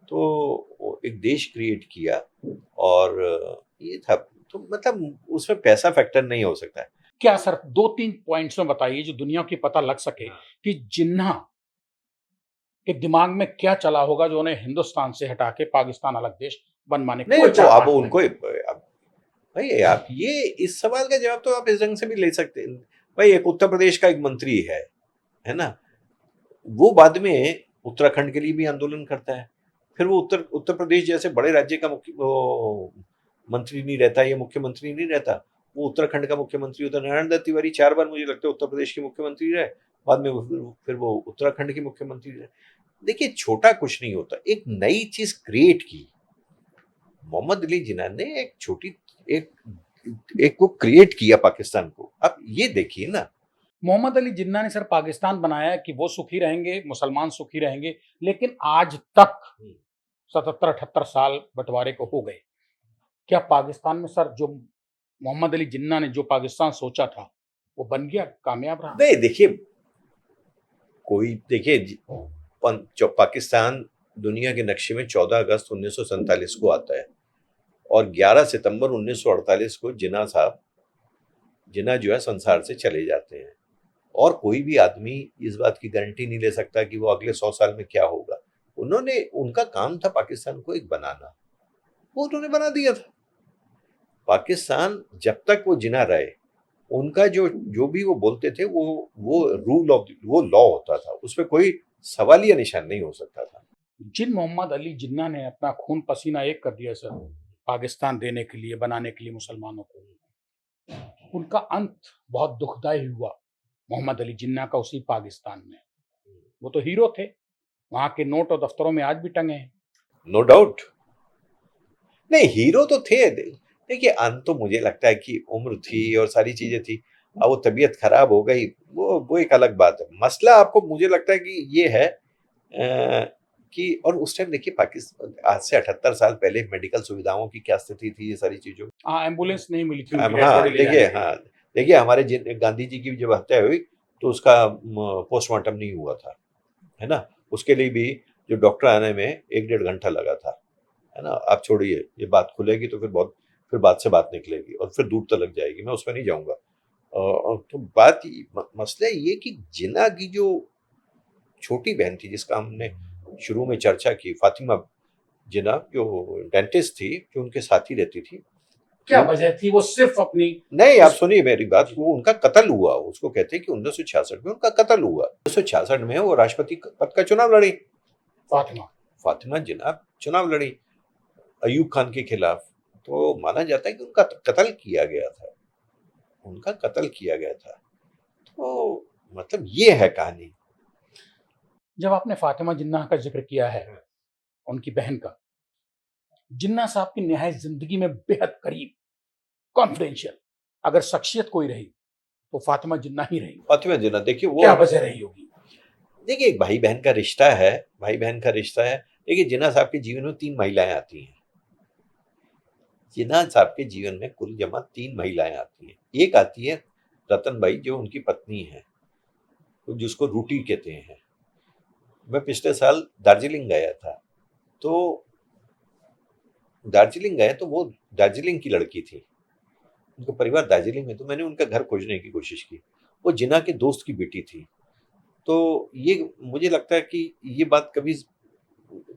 तो एक देश क्रिएट किया, और ये था, तो मतलब उसमें पैसा फैक्टर नहीं हो सकता है।
क्या सर, 2-3 पॉइंट्स में बताइए जो दुनिया की पता लग सके कि जिन्ना के दिमाग में क्या चला होगा जो उन्हें हिंदुस्तान से हटा के पाकिस्तान अलग देश बनवाने को।
नहीं, तो अब उनको भाई, आप ये इस सवाल का जवाब तो आप इस ढंग से भी ले सकते हैं। भाई, एक उत्तर प्रदेश का एक मंत्री है ना, वो बाद में उत्तराखंड के लिए भी आंदोलन करता है। फिर वो उत्तर प्रदेश जैसे बड़े राज्य का मंत्री नहीं रहता, या मुख्यमंत्री नहीं रहता, वो उत्तराखंड का मुख्यमंत्री होता है। नारायण दत्त तिवारी 4 बार मुझे लगता है उत्तर प्रदेश के मुख्यमंत्री रहे, बाद में फिर वो उत्तराखंड के मुख्यमंत्री रहे। देखिए, छोटा कुछ नहीं होता, एक नई चीज क्रिएट की। मोहम्मद अली जिन्ना ने एक को क्रिएट किया पाकिस्तान को। अब ये देखिए ना,
मोहम्मद अली जिन्ना ने सर पाकिस्तान बनाया कि वो सुखी रहेंगे, मुसलमान सुखी रहेंगे, लेकिन आज तक 77-78 साल बंटवारे को हो गए, क्या पाकिस्तान में सर जो मोहम्मद अली जिन्ना ने जो पाकिस्तान सोचा था वो बन गया, कामयाब रहा?
नहीं, देखिए पाकिस्तान दुनिया के नक्शे में 14 अगस्त 1947 को आता है, और 11 सितंबर 1948 को जिन्ना जो है संसार से चले जाते हैं। और कोई भी आदमी इस बात की गारंटी नहीं ले सकता कि वो अगले 100 साल में क्या होगा। उनका काम था पाकिस्तान को एक बनाना, वो उन्होंने बना दिया था। पाकिस्तान जब तक वो जिन्ना रहे, उनका जो भी वो बोलते थे, वो लॉ होता था, उसमें कोई सवाल या निशान नहीं हो सकता था।
जिन मोहम्मद अली जिन्ना ने अपना खून पसीना एक कर दिया सर पाकिस्तान देने के लिए, बनाने के लिए मुसलमानों को, उनका अंत बहुत दुखदाई हुआ। मोहम्मद अली जिन्ना का उसी पाकिस्तान में, वो तो हीरो थे, वहां के नोट और दफ्तरों में आज भी टंगे हैं।
नो डाउट, नहीं हीरो तो थे। देखिए, अंत तो मुझे लगता है कि उम्र थी और सारी चीजें थी, अब वो तबीयत खराब हो गई, वो एक अलग बात है। मसला आपको मुझे लगता है कि ये है कि, और उस टाइम देखिए पाकिस्तान, आज से 78 साल पहले मेडिकल सुविधाओं की क्या स्थिति थी, ये सारी चीजों।
हाँ, एम्बुलेंस नहीं मिली थी।
देखिए हमारे गांधी जी की जब हत्या हुई तो उसका पोस्टमार्टम नहीं हुआ था, है ना, उसके लिए भी जो डॉक्टर आने में 1-1.5 घंटा लगा था, है ना। आप छोड़िए, ये बात खुलेगी तो फिर बात से बात निकलेगी और फिर दूर तक जाएगी, मैं उसमें नहीं जाऊंगा। तो मसला ये कि जिन्ना की जो छोटी बहन थी, जिसका हमने शुरू में चर्चा की, फातिमा जिन्ना, जो डेंटिस्ट थी, जो उनके साथ ही रहती थी,
क्या वजह थी? वो सिर्फ अपनी,
नहीं, आप सुनिए मेरी बात, वो उनका कत्ल हुआ, उसको कहते हैं कि 1966 में उनका कत्ल हुआ। 1966 में वो राष्ट्रपति पद का चुनाव लड़ी, फातिमा जिन्ना चुनाव लड़ी अयूब खान के खिलाफ, तो माना जाता है कि उनका कत्ल किया गया था। उनका कत्ल किया गया था। तो मतलब ये है कहानी।
जब आपने फातिमा जिन्ना का जिक्र किया है, उनकी बहन का, जिन्ना साहब की निहायत जिंदगी में बेहद करीब, कॉन्फिडेंशियल अगर शख्सियत कोई रही तो फातिमा जिन्ना ही रही।
फातिमा जिन्ना देखिए वो
क्या वजह रही होगी?
देखिए एक भाई बहन का रिश्ता है, भाई बहन का रिश्ता है। देखिए जिन्ना साहब के जीवन में 3 महिलाएं आती हैं। जिन्ना साहब के जीवन में कुल जमा 3 महिलाएं आती हैं। एक आती है रतनबाई जो उनकी पत्नी है, तो जिसको रूटी कहते हैं। मैं पिछले साल दार्जिलिंग गया था, तो दार्जिलिंग गए तो वो दार्जिलिंग की लड़की थी, उनका परिवार दार्जिलिंग में, तो मैंने उनका घर खोजने की कोशिश की। वो जिन्ना के दोस्त की बेटी थी। तो ये मुझे लगता है कि ये बात कभी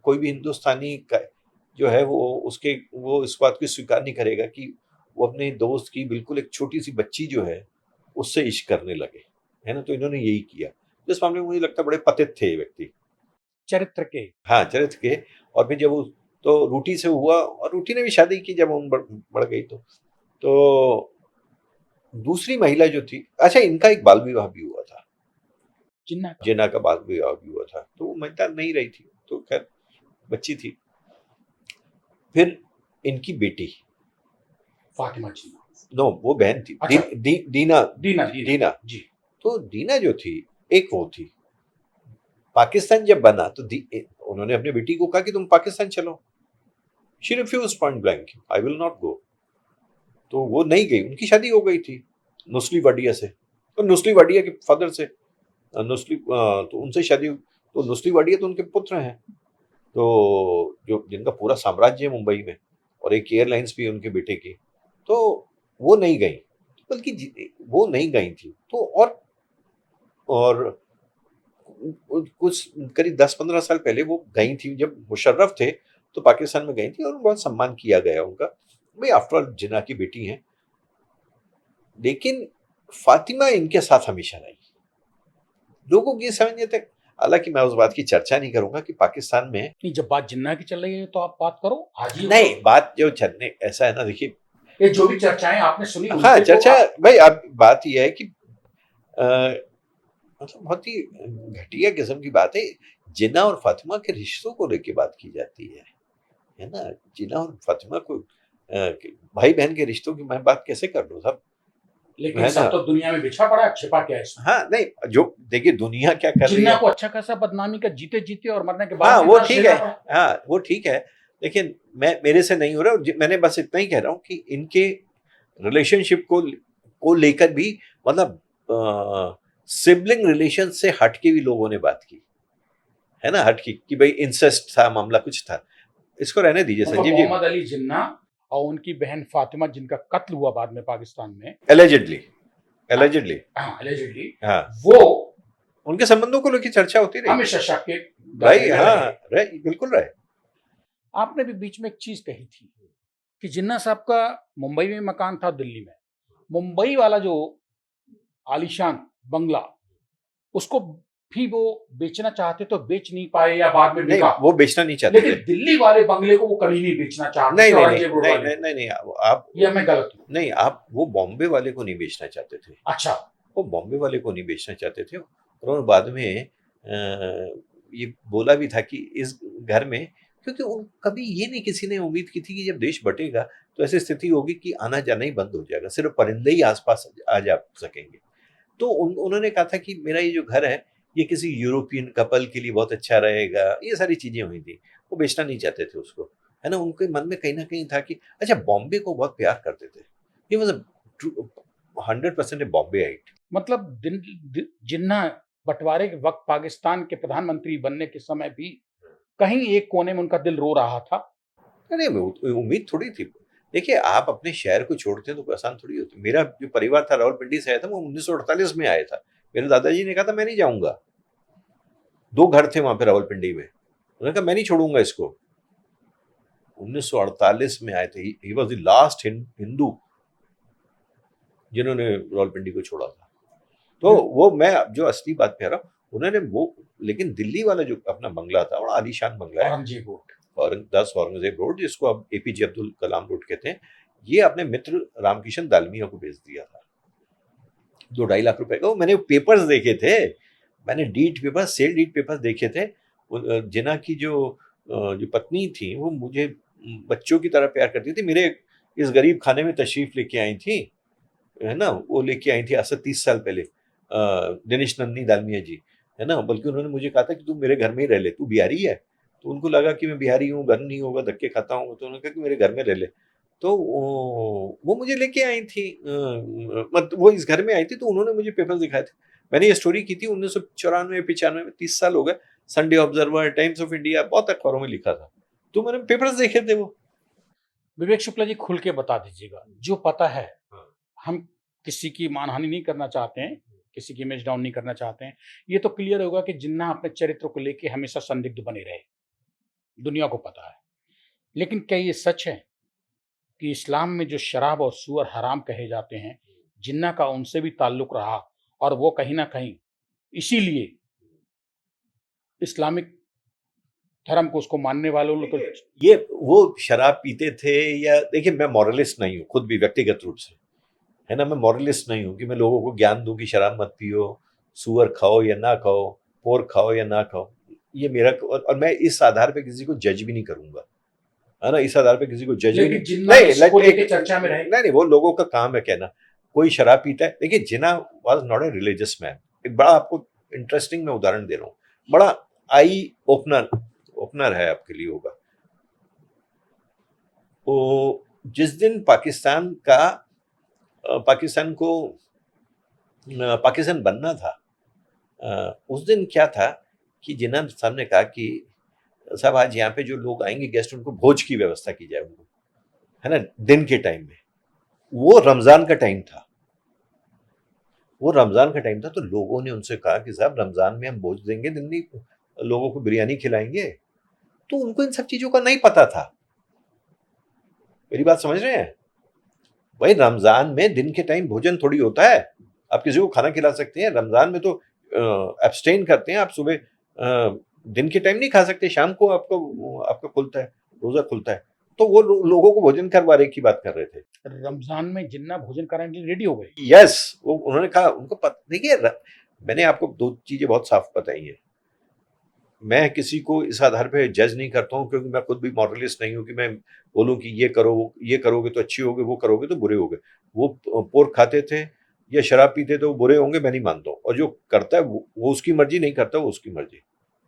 कोई भी हिंदुस्तानी का जो है वो इस बात को स्वीकार नहीं करेगा कि वो अपने दोस्त की बिल्कुल एक छोटी सी बच्ची जो है उससे इश्क करने लगे, है ना। तो इन्होंने यही किया। तो इस मामले में मुझे लगता है बड़े पतित थे ये व्यक्ति,
चरित्र के।
हाँ चरित्र के। और फिर जब वो तो रूटी से हुआ और रूटी ने भी शादी की जब उम्र बढ़ गई तो दूसरी महिला जो थी, अच्छा इनका एक बाल विवाह भी हुआ था, जिन्ना का बाल विवाह भी हुआ था। तो वो महिला नहीं रही थी, तो खैर बच्ची थी। फिर इनकी बेटी
फातिमा जिन्ना,
नो वो बहन थी,
अच्छा।
दीना
दीना जी।
तो दीना जो थी एक वो थी। पाकिस्तान जब बना तो उन्होंने अपनी बेटी को कहा कि तुम पाकिस्तान चलो। She refused point blank, I will not go. तो वो नहीं गई। उनकी शादी हो गई थी नुस्ली वाडिया से, तो नुस्ली वाडिया के फादर से, तो उनसे शादी। तो नुस्ली वाडिया तो उनके पुत्र हैं, तो जो जिनका पूरा साम्राज्य है मुंबई में, और एक एयरलाइंस भी है उनके बेटे की। तो वो नहीं गई, बल्कि वो नहीं गई थी। तो और कुछ करीब 10-15 साल पहले वो गई थी, जब मुशर्रफ थे तो पाकिस्तान में गई थी, और बहुत सम्मान किया गया उनका। भाई आफ्टर ऑल जिन्ना की बेटी हैं। लेकिन फातिमा इनके साथ हमेशा रही। लोगों की समझ नहीं थे। हालांकि मैं उस बात की चर्चा नहीं करूंगा कि पाकिस्तान में
नहीं, जब बात जिन्ना की चल रही है तो आप बात करो आज ही।
नहीं, बात जो चलने ऐसा है ना, देखिए
ये जो भी चर्चाएं आपने सुनी,
हाँ चर्चा भाई, अब बात यह है कि मतलब बहुत ही घटिया किस्म की बात है। जिन्ना और फातिमा के रिश्तों को लेके बात की जाती है ना। जिन्ना और फातिमा को भाई बहन के रिश्तों की मैं बात कैसे कर लूं साहब,
लेकिन
है
सब
ना।
तो दुनिया में बिछा पड़ा है, छिपा क्या है इसमें?
हाँ नहीं, जो देखिए दुनिया क्या कर रही
जिन्ना
है।
को अच्छा खासा बदनामी का जीते जीते और मरने के बाद
हाँ
भी
वो
इतना
ठीक
झेलना
है,
पड़ा।
हाँ वो ठीक है। लेकिन मेरे से नहीं हो रहा। मैंने बस इतना ही कह रहा हूँ कि इनके रिलेशनशिप को लेकर भी, मतलब सिबलिंग रिलेशन से हट के भी लोगों ने बात की, है ना। हट की कि भाई इंसेस्ट था, मामला कुछ था। इसको रहने दीजिए
मतलब
संजीव जी।
मोहम्मद अली जिन्ना और उनकी बहन फातिमा जिनका कत्ल हुआ बाद में पाकिस्तान में,
एलिजिडली
allegedly,
हाँ,
वो
उनके संबंधों को लेकर चर्चा होती रही
हमेशा शक के
भाई।
दायरे में
हाँ
रहे।
बिल्कुल रहे।
आपने भी बीच में एक चीज कही थी कि जिन्ना साहब का मुंबई में मकान था, दिल्ली में। मुंबई वाला जो आलीशान बंगला, उसको भी वो बेचना चाहते तो बेच नहीं पाए या बाद में
नहीं
बिका।
वो बेचना नहीं चाहते
लेकिन
थे।
दिल्ली वाले बंगले को वो कभी नहीं बेचना चाहते
नहीं
थे
नहीं
औरंगजेब रोड
नहीं
वाले
नहीं
को।
नहीं नहीं, आप
या मैं गलत हूँ?
नहीं, आप वो बॉम्बे वाले को नहीं बेचना चाहते थे।
अच्छा।
वो बॉम्बे वाले को नहीं बेचना चाहते थे। और उन्होंने बाद में ये बोला भी था कि इस घर में, क्योंकि कभी ये नहीं किसी ने उम्मीद की थी कि जब देश बटेगा तो ऐसी स्थिति होगी कि आना जाना ही बंद हो जाएगा, सिर्फ परिंदे ही आसपास आ जा सकेंगे। तो उन्होंने कहा था कि मेरा ये जो घर है ये किसी यूरोपियन कपल के लिए बहुत अच्छा रहेगा। ये सारी चीजें हुई थी। वो बेचना नहीं चाहते थे उसको, है ना। उनके मन में कहीं ना कहीं था कि अच्छा, बॉम्बे को बहुत प्यार करते थे। ये मतलब 100% बॉम्बे आइट।
मतलब जिन्ना बंटवारे के वक्त पाकिस्तान के प्रधानमंत्री बनने के समय भी कहीं एक कोने में उनका दिल रो रहा था।
अरे उम्मीद थोड़ी थी। देखिए आप अपने शहर को छोड़ते हैं तो कोई आसान थोड़ी होती। मेरा जो परिवार था रावलपिंडी से आया था, वो 1948 में आया था। मेरे दादाजी ने कहा था मैं नहीं जाऊंगा। 2 घर थे वहां पे रावलपिंडी में, उन्होंने कहा मैं नहीं छोड़ूंगा इसको। 1948 में आए थे। He was the last Hindu जिन्होंने रावलपिंडी को छोड़ा था। तो वो मैं जो असली बात कह रहा हूँ, उन्होंने वो, लेकिन दिल्ली वाला जो अपना बंगला था, बड़ा आलीशान बंगला है,
औरंगजेब रोड,
औरंगजेब रोड, जिसको अब एपीजे अब्दुल कलाम रोड कहते हैं, ये अपने मित्र रामकिशन दालमिया को बेच दिया था। 2-2.5 लाख रुपए का। वो मैंने पेपर्स देखे थे, मैंने deed paper, sale deed papers देखे थे। जिन्ना की जो पत्नी थी वो मुझे बच्चों की तरह प्यार करती थी। मेरे इस गरीब खाने में तशरीफ लेके आई थी, है ना, वो लेके आई थी आज से 30 साल पहले, दिनेश नंदनी दालमिया जी, है ना। बल्कि उन्होंने मुझे कहा था कि तू मेरे घर में ही रह ले, तू बिहारी है। तो उनको लगा कि मैं बिहारी हूँ, घर नहीं होगा, धक्के खाता हूँ, तो उन्होंने कहा कि मेरे घर में रह ले। तो वो मुझे लेके आई थी, मतलब वो इस घर में आई थी, तो उन्होंने मुझे पेपर दिखाए थे। मैंने ये स्टोरी की थी 1994-95 में, 30 साल हो गए। Sunday observer, times of India, बहुत अखबारों में लिखा था, तो मैंने पेपर्स देखे थे वो।
विवेक शुक्ला जी, खुल के बता दीजिएगा, जो पता है।
हाँ।
हम किसी की मानहानि नहीं करना चाहते हैं, किसी की इमेज डाउन नहीं करना चाहते हैं। ये तो क्लियर होगा कि जिन्ना अपने चरित्र को लेके हमेशा संदिग्ध बने रहे, दुनिया को पता है। लेकिन क्या ये सच है कि इस्लाम में जो शराब और सूअर हराम कहे जाते हैं, जिन्ना का उनसे भी ताल्लुक रहा, और वो कहीं न कहीं इसीलिए इस्लामिक धर्म को उसको मानने वालों को
ये वो शराब पीते थे, या देखिए मैं मॉरलिस्ट नहीं हूँ खुद भी व्यक्तिगत रूप से, है ना। मैं मॉरलिस्ट नहीं हूँ कि मैं लोगों को ज्ञान दूं कि शराब मत पियो, सुअर खाओ या ना खाओ, पोर्क खाओ या ना खाओ। ये मेरा, और मैं इस आधार पे किसी को जज भी नहीं करूंगा, है ना। इस आधार पे किसी को जज भी
लेकिन
नहीं,
जिन्ना
नहीं,
इसको लेके चर्चा में रहे।
नहीं, वो लोगों का काम है कहना। कोई शराब पीता है, देखिए Jinnah was not a religious man. एक बड़ा आपको इंटरेस्टिंग मैं उदाहरण दे रहा हूँ, बड़ा आई ओपनर है आपके लिए होगा। वो जिस दिन पाकिस्तान बनना था, उस दिन क्या था कि जिन्ना साहब ने कहा कि साहब आज यहाँ पे जो लोग आएंगे गेस्ट, उनको भोज की व्यवस्था की जाए उनको, है ना, दिन के टाइम में। वो रमजान का टाइम था, तो लोगों ने उनसे कहा कि साहब रमजान में हम भोज देंगे, दिन नहीं लोगों को बिरयानी खिलाएंगे। तो उनको इन सब चीजों का नहीं पता था। मेरी बात समझ रहे हैं भाई? रमजान में दिन के टाइम भोजन थोड़ी होता है, आप किसी को खाना खिला सकते हैं। रमजान में तो एब्सटेन करते हैं आप, सुबह दिन के टाइम नहीं खा सकते, शाम को आपका खुलता है, रोजा खुलता है। तो वो लोगों को भोजन करवाने की बात कर रहे थे।
रमजान में जिन्ना भोजन कराने के लिए रेडी हो गए।
यस, वो उन्होंने कहा, उनको पता। देखिए मैंने आपको दो चीजें बहुत साफ बताई हैं। मैं किसी को इस आधार पे जज नहीं करता हूँ, क्योंकि मैं खुद भी मॉरलिस्ट नहीं हूँ कि मैं बोलूँ कि ये करो, ये करोगे तो अच्छी होगे, वो करोगे तो बुरे होगे। वो पोर्क खाते थे या शराब पीते थे, वो बुरे होंगे, मैं नहीं मानता हूँ। और जो करता है वो उसकी मर्जी, नहीं करता वो उसकी मर्जी,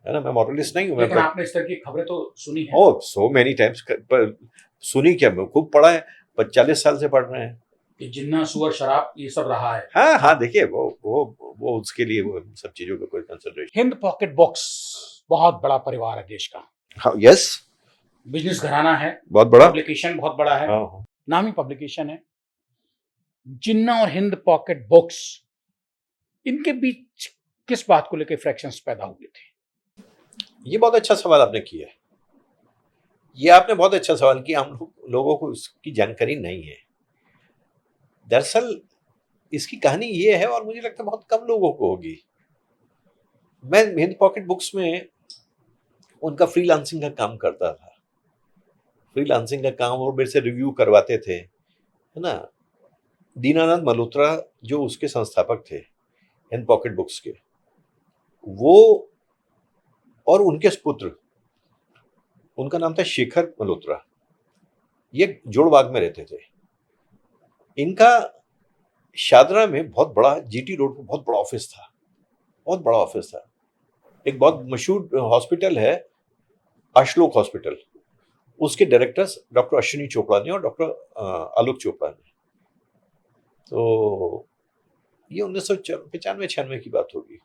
है ना। मैं मॉरलिस्ट नहीं हूँ।
लेकिन आपने इस तरह की खबरें तो सुनी है।
ओह सो मेनी टाइम्स, पर सुनी क्या, मैं खूब पढ़ा है, 40 साल से पढ़ रहे हैं
कि जिन्ना सुअर शराब ये सब रहा है।
हाँ हाँ, देखिए वो उसके लिए वो सब चीजों का कोई कंसिडरेशन।
हिंद पॉकेट बॉक्स बहुत बड़ा परिवार है देश का,
हाँ, यस,
बिजनेस घराना है,
बहुत बड़ा,
पब्लिकेशन बहुत बड़ा है,
हाँ,
नामी पब्लिकेशन है। जिन्ना और हिंद पॉकेट बुक्स, इनके बीच किस बात को लेकर फ्रैक्शंस पैदा हुए थे?
ये बहुत अच्छा सवाल आपने किया है। ये आपने बहुत अच्छा सवाल किया। हम लोगों को इसकी जानकारी नहीं है। दरअसल इसकी कहानी ये है, और मुझे लगता है बहुत कम लोगों को होगी। मैं हिंद पॉकेट बुक्स में उनका फ्रीलांसिंग का काम करता था। फ्रीलांसिंग का काम, और मेरे से रिव्यू करवाते थे, है ना। दीनानाथ मल्होत्रा जो उसके संस्थापक थे हिंद पॉकेट बुक्स के, वो और उनके पुत्र, उनका नाम था शेखर मल्होत्रा, ये जोड़बाग में रहते थे। इनका शादरा में बहुत बड़ा, जीटी रोड पर बहुत बड़ा ऑफिस था, बहुत बड़ा ऑफिस था। एक बहुत मशहूर हॉस्पिटल है, आशलोक हॉस्पिटल, उसके डायरेक्टर्स डॉक्टर अश्विनी चोपड़ा ने और डॉक्टर आलोक चोपड़ा ने। तो ये 1995-96 की बात होगी।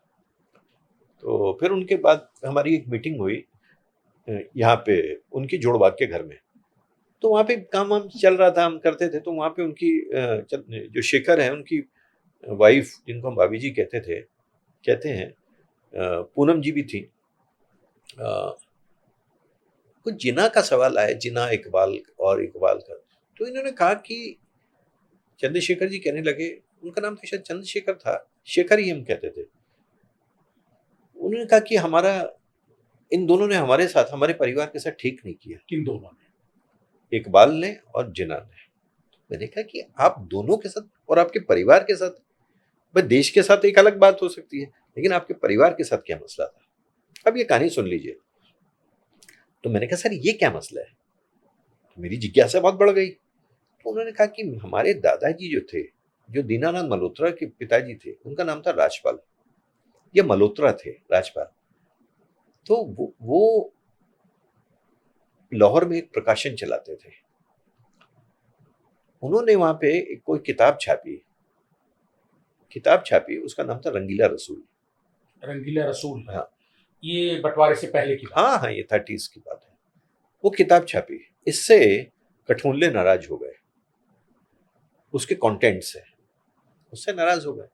तो फिर उनके बाद हमारी एक मीटिंग हुई यहाँ पे उनकी जोड़बाग के घर में। तो वहाँ पे काम हम चल रहा था, हम करते थे। तो वहाँ पे उनकी जो शेखर है, उनकी वाइफ, जिनको हम भाभी जी कहते हैं, पूनम जी भी थी। कुछ जिना का सवाल आया, जिना इकबाल और इकबाल का। तो इन्होंने कहा कि चंद्रशेखर जी कहने लगे, उनका नाम तो शायद चंद्रशेखर था, शेखर ही हम कहते थे। उन्होंने कहा कि इन दोनों ने हमारे साथ, हमारे परिवार के साथ ठीक नहीं किया।
किन दोनों ने?
इकबाल ने और जिना ने। मैंने कहा कि आप दोनों के साथ और आपके परिवार के साथ? भाई देश के साथ एक अलग बात हो सकती है, लेकिन आपके परिवार के साथ क्या मसला था? अब ये कहानी सुन लीजिए। तो मैंने कहा सर ये क्या मसला है? तो मेरी जिज्ञासा बहुत बढ़ गई। तो उन्होंने कहा कि हमारे दादाजी जो थे, जो दीनानाथ मल्होत्रा के पिताजी थे, उनका नाम था राजपाल। ये मल्होत्रा थे, राजपाल। तो वो लाहौर में एक प्रकाशन चलाते थे। उन्होंने वहां पे कोई किताब छापी, उसका नाम था रंगीला रसूल।
रंगीला रसूल,
हाँ
ये बंटवारे से पहले की बात।
हाँ हाँ, ये 30s की बात है। वो किताब छापी, इससे कठमुल्ले नाराज हो गए, उसके कंटेंट से, उससे नाराज हो गए।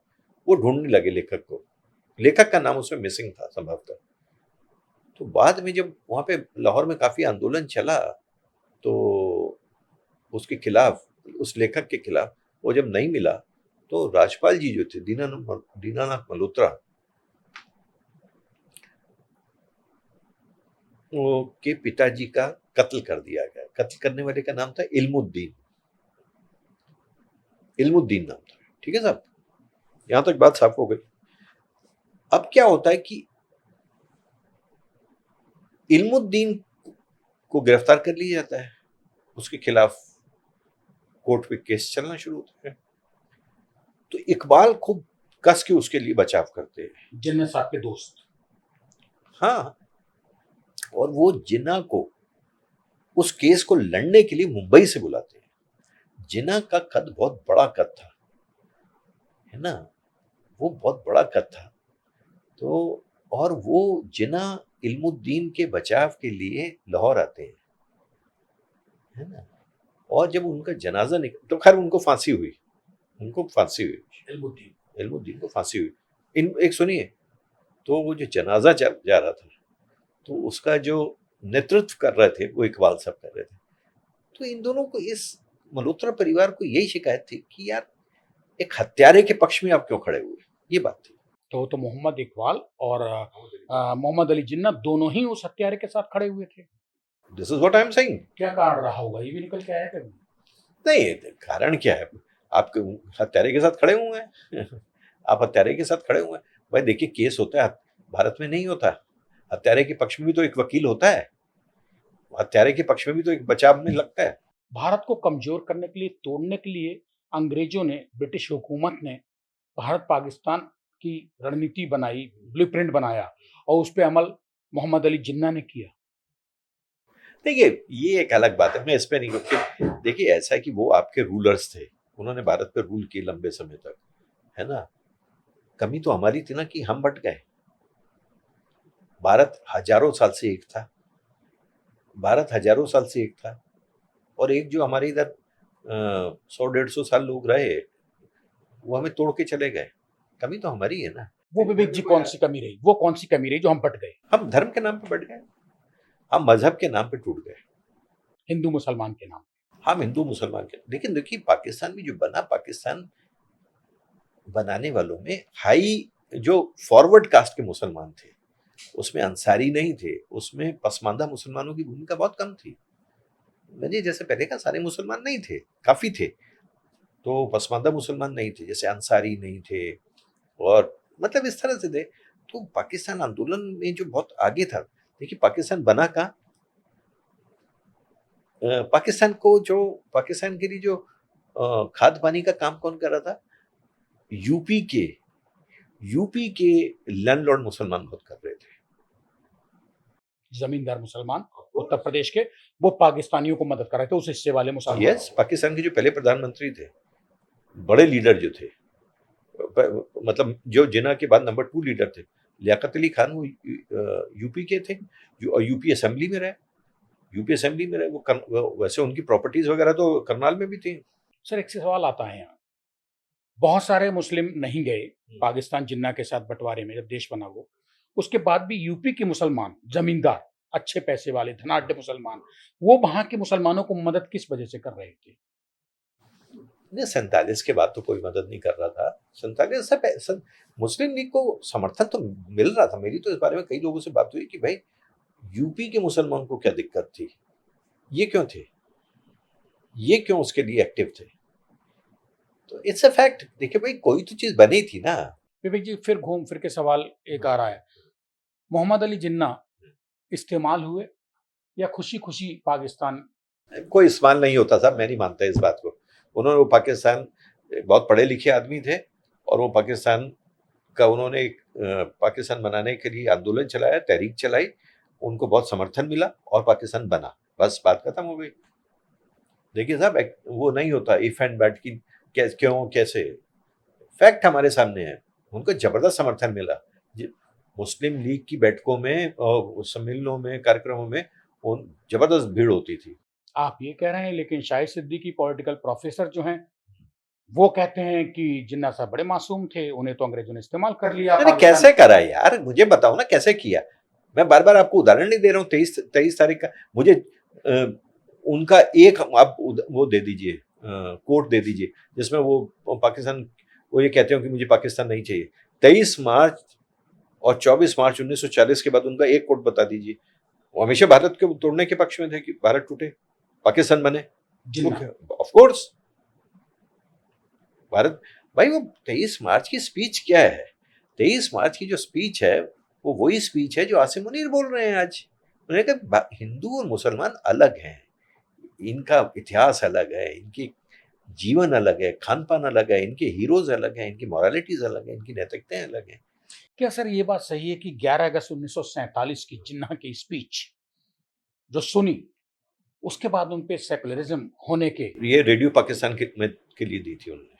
वो ढूंढने लगे लेखक को, लेखक का नाम उसमें मिसिंग था संभवतः। तो बाद में जब वहां पे लाहौर में काफी आंदोलन चला, तो उसके खिलाफ, उस लेखक के खिलाफ, वो जब नहीं मिला, तो राजपाल जी जो थे, दीनानाथ मल्होत्रा, वो के पिताजी का कत्ल कर दिया गया। कत्ल करने वाले का नाम था इल्मुद्दीन। इल्मुद्दीन नाम था, ठीक है साहब? यहां तक बात साफ हो गई। अब क्या होता है कि इल्मुद्दीन को गिरफ्तार कर लिया जाता है, उसके खिलाफ कोर्ट में केस चलना शुरू होता है। तो इकबाल खूब कस के उसके लिए बचाव करते हैं।
जिन्ना साहब के दोस्त।
हाँ, और वो जिन्ना को उस केस को लड़ने के लिए मुंबई से बुलाते हैं। जिन्ना का कद बहुत बड़ा कद था, है ना? वो बहुत बड़ा कद था। तो और वो जिन्ना इल्मुद्दीन के बचाव के लिए लाहौर आते हैं, है ना? और जब उनका जनाजा तो खैर उनको फांसी हुई, इल्मुद्दीन को फांसी हुई। इन एक सुनिए, तो वो जो जनाजा जा रहा था, तो उसका जो नेतृत्व कर रहे थे वो इकबाल साहब कर रहे थे। तो इन दोनों को, इस मल्होत्रा परिवार को यही शिकायत थी कि यार एक हत्यारे के पक्ष में आप क्यों खड़े हुए, ये बात थी।
तो मोहम्मद इकबाल और मोहम्मद अली जिन्ना दोनों ही उस हत्यारे के साथ खड़े हुए थे।
This is what I am saying.
क्या कारण रहा होगा, ये भी निकल के आया कभी?
नहीं, कारण क्या है? आप हत्यारे के साथ खड़े हुए हैं आप हत्यारे के साथ खड़े हुए हैं। भाई देखिए, केस होता है, भारत में नहीं होता। हत्यारे के पक्ष में भी तो एक वकील होता है, हत्यारे के पक्ष में भी तो एक बचाव में लगता है।
भारत को कमजोर करने के लिए, तोड़ने के लिए अंग्रेजों ने, ब्रिटिश हुकूमत ने भारत पाकिस्तान की रणनीति बनाई, ब्लूप्रिंट बनाया और उस पे अमल मोहम्मद अली जिन्ना ने किया।
देखिए, ये एक अलग बात है, मैं इस पे नहीं क्योंकि देखिए ऐसा है कि वो आपके रूलर्स थे, उन्होंने भारत पे रूल किए लंबे समय तक, है ना? कमी तो हमारी थी ना कि हम बट गए। भारत हजारों साल से एक था, और एक जो हमारे इधर 100-150 साल लोग रहे, वो हमें तोड़ के चले गए। कमी तो हमारी है ना।
वो विवेक जी कौन सी कमी रही, वो कौन सी कमी रही जो हम बट गए?
हम धर्म के नाम पे बट गए, हम मजहब के नाम पे टूट गए,
हिंदू मुसलमान के नाम।
हम हिंदू मुसलमान के। लेकिन देखिए, पाकिस्तान भी जो बना, पाकिस्तान बनाने वालों में हाई जो फॉरवर्ड कास्ट के मुसलमान थे, उसमें अंसारी नहीं थे, उसमें पसमानदा मुसलमानों की भूमिका बहुत कम थी। मैंने जैसे पहले कहा, सारे मुसलमान नहीं थे, काफी थे, तो पसमानदा मुसलमान नहीं थे, जैसे अंसारी नहीं थे, और मतलब इस तरह से थे। तो पाकिस्तान आंदोलन में जो बहुत आगे था। देखिए, पाकिस्तान बना कहाँ? पाकिस्तान के लिए जो खाद पानी का काम कौन कर रहा था? यूपी के लैंडलॉर्ड मुसलमान बहुत कर रहे थे।
जमींदार मुसलमान उत्तर प्रदेश के, वो पाकिस्तानियों को मदद कर रहे थे, उस हिस्से वाले मुसलमान।
यस, पाकिस्तान के जो पहले प्रधानमंत्री थे, बड़े लीडर जो थे, मतलब जो जिन्ना के बाद नंबर 2 लीडर थे, लियाकत अली खान, वो यूपी के थे, जो यूपी असेंबली में रहे। वो वैसे उनकी प्रॉपर्टीज वगैरह तो करनाल में भी थी।
सर एक सवाल आता है यहाँ, बहुत सारे मुस्लिम नहीं गए पाकिस्तान जिन्ना के साथ बंटवारे में, जब देश बना वो, उसके बाद भी यूपी के मुसलमान, जमींदार, अच्छे पैसे वाले, धनाढ्य मुसलमान, वो वहां के मुसलमानों को मदद किस वजह से कर रहे थे?
47 के बाद तो कोई मदद नहीं कर रहा था। 47 से मुस्लिम लीग को समर्थन तो मिल रहा था। मेरी तो इस बारे में कई लोगों से बात हुई कि भाई यूपी के मुसलमान को क्या दिक्कत थी, ये क्यों थे, ये क्यों उसके लिए एक्टिव थे? तो इट्स अ फैक्ट। देखिए भाई, कोई तो चीज बनी थी ना।
विवेक जी, फिर घूम फिर के सवाल एक आ रहा है, मोहम्मद अली जिन्ना इस्तेमाल हुए या खुशी खुशी पाकिस्तान?
कोई इस्तेमाल नहीं होता साहब, मैं नहीं मानता इस बात को। उन्होंने, वो पाकिस्तान बहुत पढ़े लिखे आदमी थे, और वो पाकिस्तान का उन्होंने एक पाकिस्तान बनाने के लिए आंदोलन चलाया, तहरीक चलाई, उनको बहुत समर्थन मिला और पाकिस्तान बना। बस बात खत्म हो गई। देखिए साहब, वो नहीं होता इफ एंड बट की क्यों कैसे। फैक्ट हमारे सामने है, उनको जबरदस्त समर्थन मिला। मुस्लिम लीग की बैठकों में और सम्मेलनों में, कार्यक्रमों में जबरदस्त भीड़ होती थी।
आप ये कह रहे हैं, लेकिन शाहिद सिद्दीकी पॉलिटिकल प्रोफेसर जो हैं, वो कहते हैं कि जिन्ना साहब बड़े मासूम थे, उन्हें तो अंग्रेजों ने इस्तेमाल कर लिया।
मैंने कैसे करा यार, मुझे बताओ ना कैसे किया। मैं बार बार आपको उदाहरण नहीं दे रहा हूँ। 23 तारीख का मुझे उनका एक आप वो दे दीजिए, कोट दे दीजिए, जिसमें वो पाकिस्तान, वो ये कहते हो कि मुझे पाकिस्तान नहीं चाहिए। 23 मार्च और 24 मार्च 1940 के बाद उनका एक कोट बता दीजिए। वो हमेशा भारत के तोड़ने के पक्ष में थे कि भारत टूटे, पाकिस्तान बने। ऑफ कोर्स भारत, भाई वो 23 मार्च की स्पीच क्या है? 23 मार्च की जो स्पीच है, वो वही स्पीच है जो आसिम मुनीर बोल रहे हैं आज। उन्होंने कहा हिंदू और मुसलमान अलग हैं, इनका इतिहास अलग है, इनकी जीवन अलग है, खान पान अलग है, इनके हीरोज अलग हैं, इनकी मॉरलिटीज अलग है, इनकी नैतिकताएं अलग हैं।
क्या सर ये बात सही है कि 11 अगस्त 1947 की जिन्ना की स्पीच जो सुनी, उसके बाद उन पे सेकुलरिज्म होने के
ये रेडियो पाकिस्तान के लिए दी थी उन्होंने।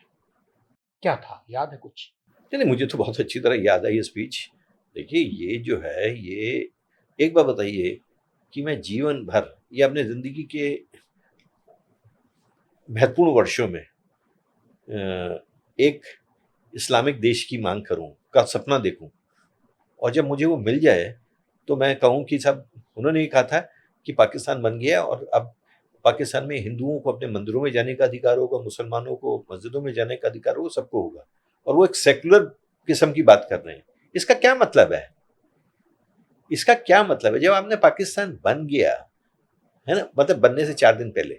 क्या था, याद है कुछ?
नहीं, मुझे तो बहुत अच्छी तरह याद है ये स्पीच। देखिए, ये जो है, ये एक बात बताइए कि मैं जीवन भर या अपने जिंदगी के महत्वपूर्ण वर्षों में एक इस्लामिक देश की मांग करूं, का सपना देखूं, और जब मुझे वो मिल जाए तो मैं कहूं कि साहब, उन्होंने ये कहा था कि पाकिस्तान बन गया और अब पाकिस्तान में हिंदुओं को अपने मंदिरों में जाने का अधिकार होगा, मुसलमानों को मस्जिदों में जाने का अधिकार होगा, सबको होगा। और वो एक सेकुलर किस्म की बात कर रहे हैं। इसका क्या मतलब है? इसका क्या मतलब है जब आपने पाकिस्तान बन गया है ना, मतलब बनने से 4 दिन पहले?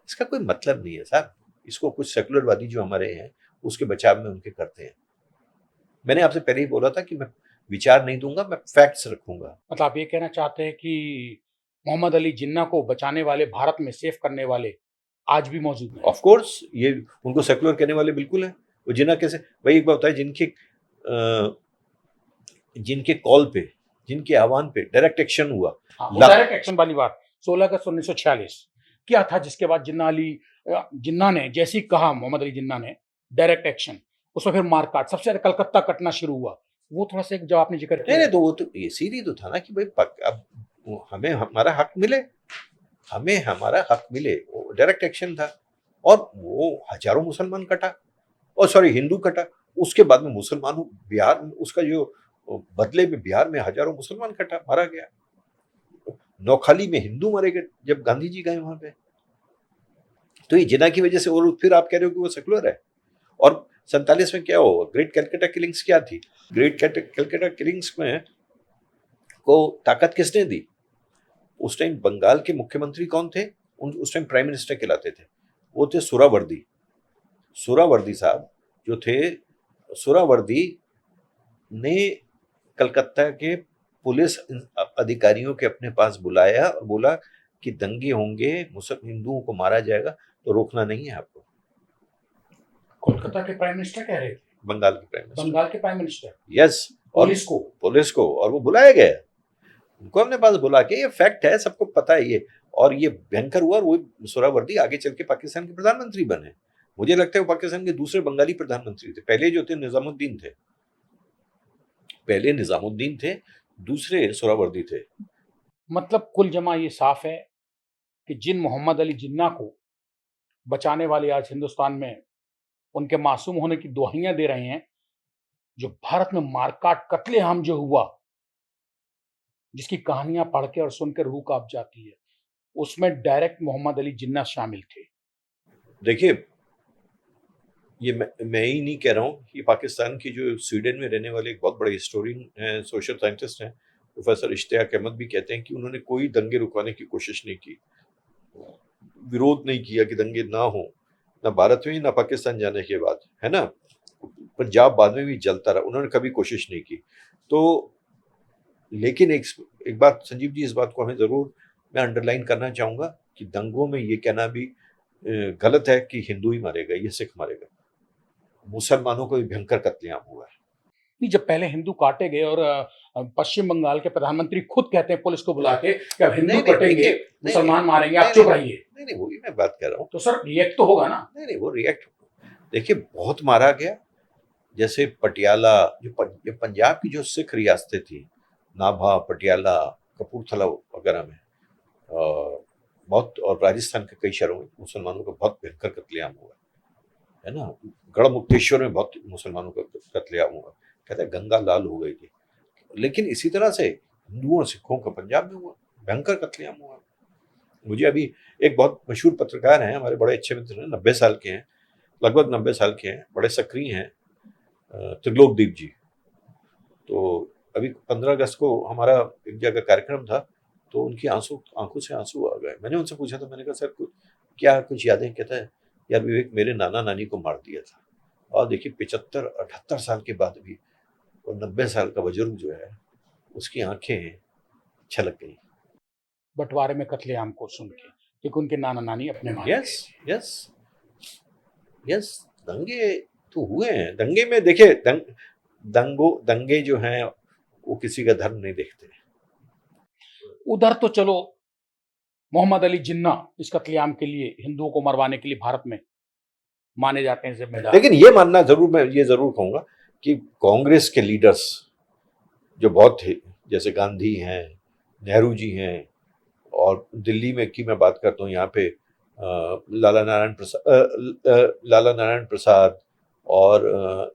इसका कोई मतलब नहीं है साहब। इसको कुछ सेकुलरवादी जो हमारे हैं, उसके बचाव में उनके करते हैं। मैंने आपसे पहले ही बोला था कि मैं विचार नहीं दूंगा, मैं फैक्ट्स रखूंगा।
मतलब आप ये कहना चाहते हैं कि मोहम्मद अली जिन्ना को बचाने वाले, भारत में सेफ करने वाले आज भी मौजूद हैं?
ऑफ कोर्स, ये उनको सेकुलर कहने वाले बिल्कुल है। वो जिन्ना कैसे, वही एक बात होता है, जिनके कॉल पे, जिनके आह्वान पे डायरेक्ट एक्शन हुआ।
डायरेक्ट एक्शन वाली बात 16 अगस्त 1946 क्या था, जिसके बाद जिन्ना ने जैसे ही कहा, मोहम्मद अली जिन्ना ने डायरेक्ट एक्शन, उसमें फिर मारकाट, सबसे ज्यादा कलकत्ता कटना शुरू हुआ। वो थोड़ा सा एक जो आपने जिक्र किया।
नहीं, तो वो तो ये सीधी तो था ना कि भाई अब हमें हमारा हक मिले, हमें हमारा हक मिले, वो डायरेक्ट एक्शन था। और वो हजारों मुसलमान कटा, और सॉरी हिंदू कटा। उसके बाद में मुसलमानों, बिहार में उसका जो बदले में बिहार में हजारों मुसलमान कटा, मारा गया। नौखाली में हिंदू मारे गए जब गांधी जी गए वहां पे। तो ये जिन्ना की वजह से, और फिर आप कह रहे हो कि वो सेकुलर है। और 47 में क्या हो, ग्रेट कैलकाटा किलिंग्स क्या थी? ग्रेट कैलकाटा किलिंग्स में को ताकत किसने दी? उस टाइम बंगाल के मुख्यमंत्री कौन थे? उस टाइम प्राइम मिनिस्टर कहलाते थे, वो थे सुहरावर्दी। सुहरावर्दी साहब जो थे, सुहरावर्दी ने कलकत्ता के पुलिस अधिकारियों के अपने पास बुलाया और बोला कि दंगे होंगे, मुसलमान हिंदुओं को मारा जाएगा, तो रोकना नहीं है आपको।
कोलकाता के प्राइम मिनिस्टर कह रहे थे?
बंगाल के प्राइम मिनिस्टर।
बंगाल के प्राइम मिनिस्टर?
यस। और पुलिस को, और वो बुलाया गया, उनको अपने पास बुला के, ये फैक्ट है, सबको पता है ये। और ये भयंकर हुआ, और वो सुहरावर्दी आगे चल के पाकिस्तान के प्रधानमंत्री बने। मुझे लगता है वो पाकिस्तान के दूसरे बंगाली प्रधानमंत्री थे। पहले जो थे निजामुद्दीन थे, पहले निजामुद्दीन थे, दूसरे सुहरावर्दी थे।
मतलब कुल जमा ये साफ है कि जिन मोहम्मद अली जिन्ना को बचाने वाले आज हिंदुस्तान में उनके मासूम होने की दुहाइयां दे रहे हैं, जो भारत में मारकाट कत्लेआम जो हुआ, जिसकी कहानियां पढ़ के और सुनकर रूह कांप जाती है, उसमें डायरेक्ट मोहम्मद अली जिन्ना शामिल थे।
देखिए, ये मैं ही नहीं कह रहा हूँ, ये पाकिस्तान की जो स्वीडन में रहने वाले एक बहुत बड़े हिस्टोरियन हैं, सोशल साइंटिस्ट हैं, प्रोफेसर इश्तियाक अहमद भी कहते हैं कि उन्होंने कोई दंगे रुकवाने की कोशिश नहीं की, विरोध नहीं किया कि दंगे ना हो। ना भारत में ना पाकिस्तान जाने के बाद, है ना। पंजाब बाद में भी जलता रहा, उन्होंने कभी कोशिश नहीं की। तो लेकिन एक बात संजीव जी, इस बात को हमें जरूर मैं अंडरलाइन करना चाहूंगा कि दंगों में ये कहना भी गलत है कि हिंदू ही मारेगा, ये सिख मारेगा। मुसलमानों को भी भयंकर कत्लेआम हुआ है।
नहीं, जब पहले हिंदू काटे गए और पश्चिम बंगाल के प्रधानमंत्री खुद कहते हैं पुलिस को बुला के कि अब हिंदू कटेंगे, मुसलमान मारेंगे, आप चुप रहिए।
नहीं, वही मैं बात कर रहा हूँ।
तो सर रिएक्ट तो होगा ना?
नहीं, वो रिएक्ट, देखिए बहुत मारा गया। जैसे पटियाला, जो पंजाब की जो सिख रियासतें थी, नाभा, पटियाला, कपूरथला वगैरह में बहुत, और राजस्थान के कई शहरों में मुसलमानों का बहुत भयंकर कत्लेआम हुआ है ना। गढ़मुक्तेश्वर में बहुत मुसलमानों का कत्लेआम हुआ, कहते हैं गंगा लाल हो गई थी। लेकिन इसी तरह से हिंदुओं और सिखों का पंजाब में हुआ, भयंकर कत्लेआम हुआ। मुझे अभी एक बहुत मशहूर पत्रकार हैं, हमारे बड़े अच्छे मित्र हैं, 90 साल के हैं, लगभग 90 साल के हैं, बड़े सक्रिय हैं, त्रिलोकदीप जी। तो अभी 15 अगस्त को हमारा एक जगह कार्यक्रम था, तो उनकी आंखों से आंसू आ गए। मैंने उनसे पूछा, तो मैंने कहा सर क्या कुछ यादें? कहता है यार विवेक, मेरे नाना नानी को मार दिया था। और देखिए 75-78 साल के बाद भी, और 90 साल का बुजुर्ग जो है, उसकी आंखें छलक गई।
बंटवारे में कत्लेआम को सुन के, क्योंकि उनके नाना नानी अपने मारे
यस यस यस, दंगे तो हुए हैं। दंगे में देखिए, दंगे जो हैं वो किसी का धर्म नहीं देखते।
उधर तो चलो मोहम्मद अली जिन्ना इस कत्लेआम के लिए, हिंदुओं को मरवाने के लिए भारत में माने जाते हैं जिम्मेदार।
लेकिन ये मानना जरूर, मैं ये जरूर कहूंगा कि कांग्रेस के लीडर्स जो बहुत थे, जैसे गांधी हैं, नेहरू जी हैं, और दिल्ली में की मैं बात करता हूँ, यहाँ पे लाला नारायण प्रसाद और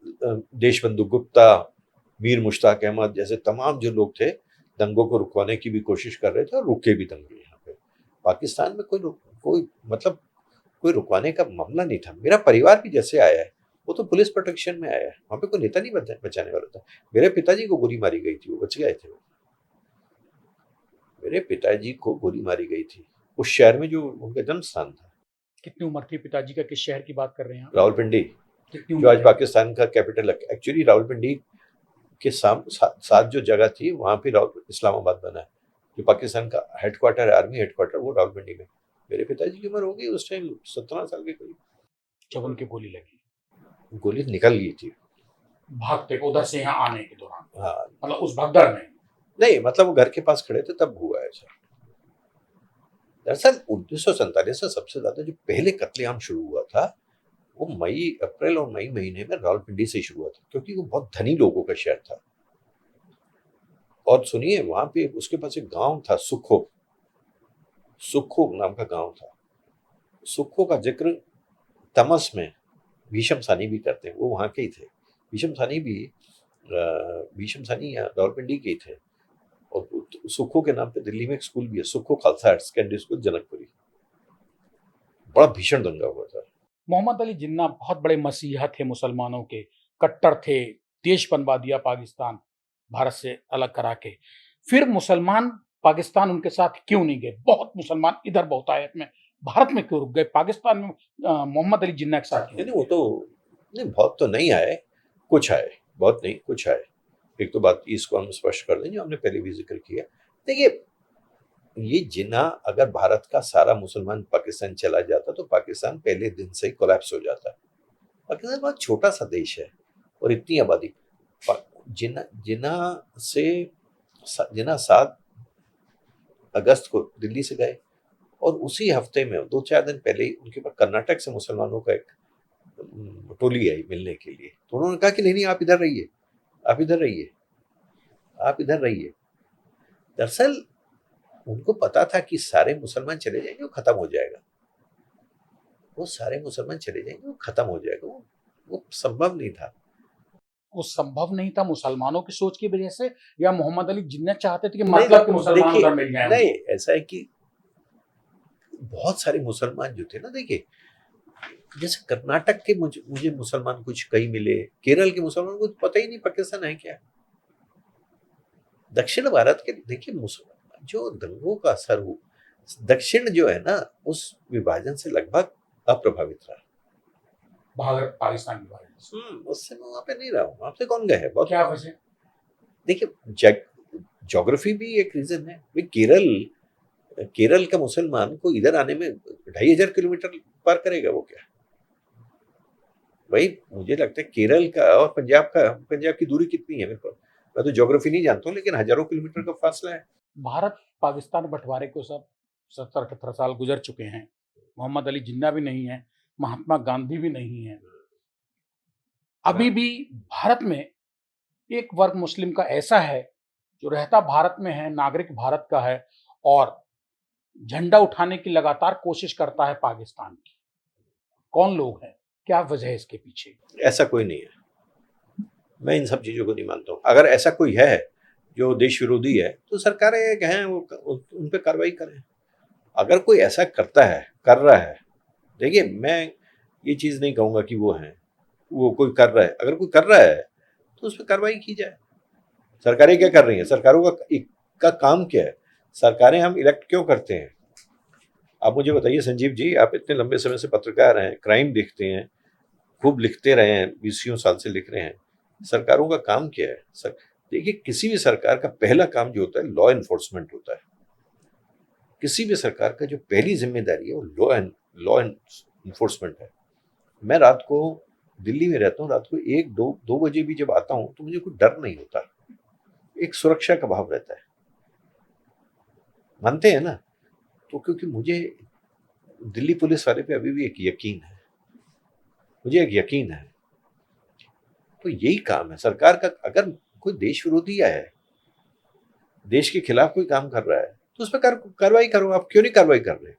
देशबंधु गुप्ता, मीर मुश्ताक अहमद जैसे तमाम जो लोग थे, दंगों को रुकवाने की भी कोशिश कर रहे थे, और रुके भी दंगे यहाँ पे। पाकिस्तान में कोई मतलब कोई रुकवाने का मामला नहीं था। मेरा परिवार भी जैसे आया है, वो तो पुलिस प्रोटेक्शन में आया है, वहां पे कोई नेता नहीं बचाने वाला था। मेरे पिताजी को गोली मारी गई थी, वो बच गए थे। मेरे पिताजी को गोली मारी गई थी उस शहर में जो उनका जन्म स्थान था।
कितनी उम्र थी पिताजी का? किस शहर की बात कर रहे हैं आप?
रावलपिंडी,
कितनी
जो
उम्र
आज
थी?
पाकिस्तान का कैपिटल है। एक्चुअली रावलपिंडी के साथ जो जगह थी, वहां पे इस्लामाबाद बना है, जो पाकिस्तान का हेडक्वार्टर है, आर्मी हेडक्वार्टर, वो रावलपिंडी में। मेरे पिताजी की उम्र होगी उस टाइम 17 साल के करीब,
जब उनकी गोली लगी।
गोली निकल गई थी
भागते उधर से यहाँ आने के दौरान,
हाँ।
मतलब उस भगदड़ में?
नहीं, मतलब वो घर के पास खड़े थे तब हुआ है सर। दरअसल 1947 से सबसे ज्यादा जो पहले कत्लेआम शुरू हुआ था, वो अप्रैल और मई महीने में रावलपिंडी से शुरू हुआ था, क्योंकि वो बहुत धनी लोगों का शहर था। और सुनिए, वहां पे उसके पास एक गांव था, सुखो नाम का गांव था। सुखो का जिक्र तमस में भीषम सानी भी करते हैं, वो वहां के ही थे। भीषम सानी या रावलपिंडी के ही थे। और सुखो के नाम पे दिल्ली में एक स्कूल भी है, Sukho Khalsa higher secondary school, Janakpuri. बड़ा भीषण दंगा हुआ था।
मोहम्मद अली जिन्ना बहुत बड़े मसीहा थे, मुसलमानों के कट्टर थे, देश बनवा दिया पाकिस्तान भारत से अलग करा के। फिर मुसलमान पाकिस्तान उनके साथ क्यों नहीं गए? बहुत मुसलमान इधर बहुतायत में, भारत में क्यों रुक गए? पाकिस्तान में मोहम्मद अली जिन्ना के साथ क्यों?
नहीं, वो तो नहीं, बहुत तो नहीं आए, कुछ आए, बहुत नहीं, कुछ आए। एक तो बात इसको हम स्पष्ट कर दें, जो हमने पहले भी जिक्र किया। देखिए, ये जिन्ना अगर भारत का सारा मुसलमान पाकिस्तान चला जाता, तो पाकिस्तान पहले दिन से ही कोलैप्स हो जाता। पाकिस्तान बहुत छोटा सा देश है और इतनी आबादी। जिन्ना 7 अगस्त को दिल्ली से गए, और उसी हफ्ते में 2-4 दिन पहले ही उनके पास कर्नाटक से मुसलमानों का एक टोली आई मिलने के लिए। तो उन्होंने कहा कि नहीं, आप इधर रहिए, आप इधर रहिए, आप इधर रहिए। दरअसल उनको पता था कि सारे मुसलमान चले जाएंगे, वो खत्म हो जाएगा। वो सारे मुसलमान चले जाएंगे, वो खत्म हो जाएगा। वो संभव नहीं था।
वो संभव नहीं था मुसलमानों की सोच की वजह से, या मोहम्मद अली जिन्ना चाहते थे कि मतलब कि मुसलमान उधर मिल जाए?
नहीं, ऐसा है कि बहुत सारे मुसलमान जो थे ना, देखिए जैसे कर्नाटक के मुझे मुसलमान कुछ कई मिले, केरल के मुसलमान को पता ही नहीं पाकिस्तान है क्या। दक्षिण भारत के देखिए मुसलमान जो दंगों का असर हो, दक्षिण जो है ना, उस विभाजन से लगभग अप्रभावित रहा।
भारत पाकिस्तान की वायलेंस?
उससे मैं वहां पे नहीं रहा हूँ, आपसे कौन गया है बहुत।
क्या वजह?
देखिए, ज्योग्राफी भी एक रीजन है भाई। केरल का मुसलमान को इधर आने में 2,500 किलोमीटर पार करेगा वो क्या? भाई मुझे लगता है केरल का और पंजाब की दूरी कितनी है मेरे को, मैं तो ज्योग्राफी नहीं जानता हूँ, लेकिन हजारों किलोमीटर का फासला है।
भारत पाकिस्तान बंटवारे को सब 70-78 साल गुजर चुके हैं। मोहम्मद अली जिन्ना भी नहीं है, महात्मा गांधी भी नहीं है। अभी भी भारत में एक वर्ग मुस्लिम का ऐसा है जो रहता भारत में है, नागरिक भारत का है और झंडा उठाने की लगातार कोशिश करता है पाकिस्तान की। कौन लोग हैं? क्या वजह है इसके पीछे?
ऐसा कोई नहीं है, मैं इन सब चीजों को नहीं मानता हूँ। अगर ऐसा कोई है जो देश विरोधी है तो सरकारें हैं वो उन पे कार्रवाई करें। अगर कोई ऐसा कर रहा है, देखिए मैं ये चीज नहीं कहूंगा कि वो कोई कर रहा है। अगर कोई कर रहा है तो उस पर कार्रवाई की जाए। सरकारें क्या कर रही हैं? सरकारों का काम क्या है? सरकारें हम इलेक्ट क्यों करते हैं? आप मुझे बताइए संजीव जी, आप इतने लंबे समय से पत्रकार हैं, क्राइम देखते हैं, खूब लिखते रहे हैं, 20 साल से लिख रहे हैं। सरकारों का काम क्या है? देखिए, किसी भी सरकार का पहला काम जो होता है लॉ एनफोर्समेंट होता है। किसी भी सरकार का जो पहली जिम्मेदारी है वो लॉ एनफोर्समेंट है। मैं रात को दिल्ली में रहता हूँ, रात को 1-2 बजे भी जब आता हूँ तो मुझे कोई डर नहीं होता, एक सुरक्षा का भाव रहता है। मानते हैं ना? तो क्योंकि मुझे दिल्ली पुलिस वाले पे अभी भी एक यकीन है, मुझे एक यकीन है। तो यही काम है सरकार का। अगर कोई देश विरोधी है, देश के खिलाफ कोई काम कर रहा है तो उस पर कार्रवाई करो। आप क्यों नहीं कार्रवाई कर रहे?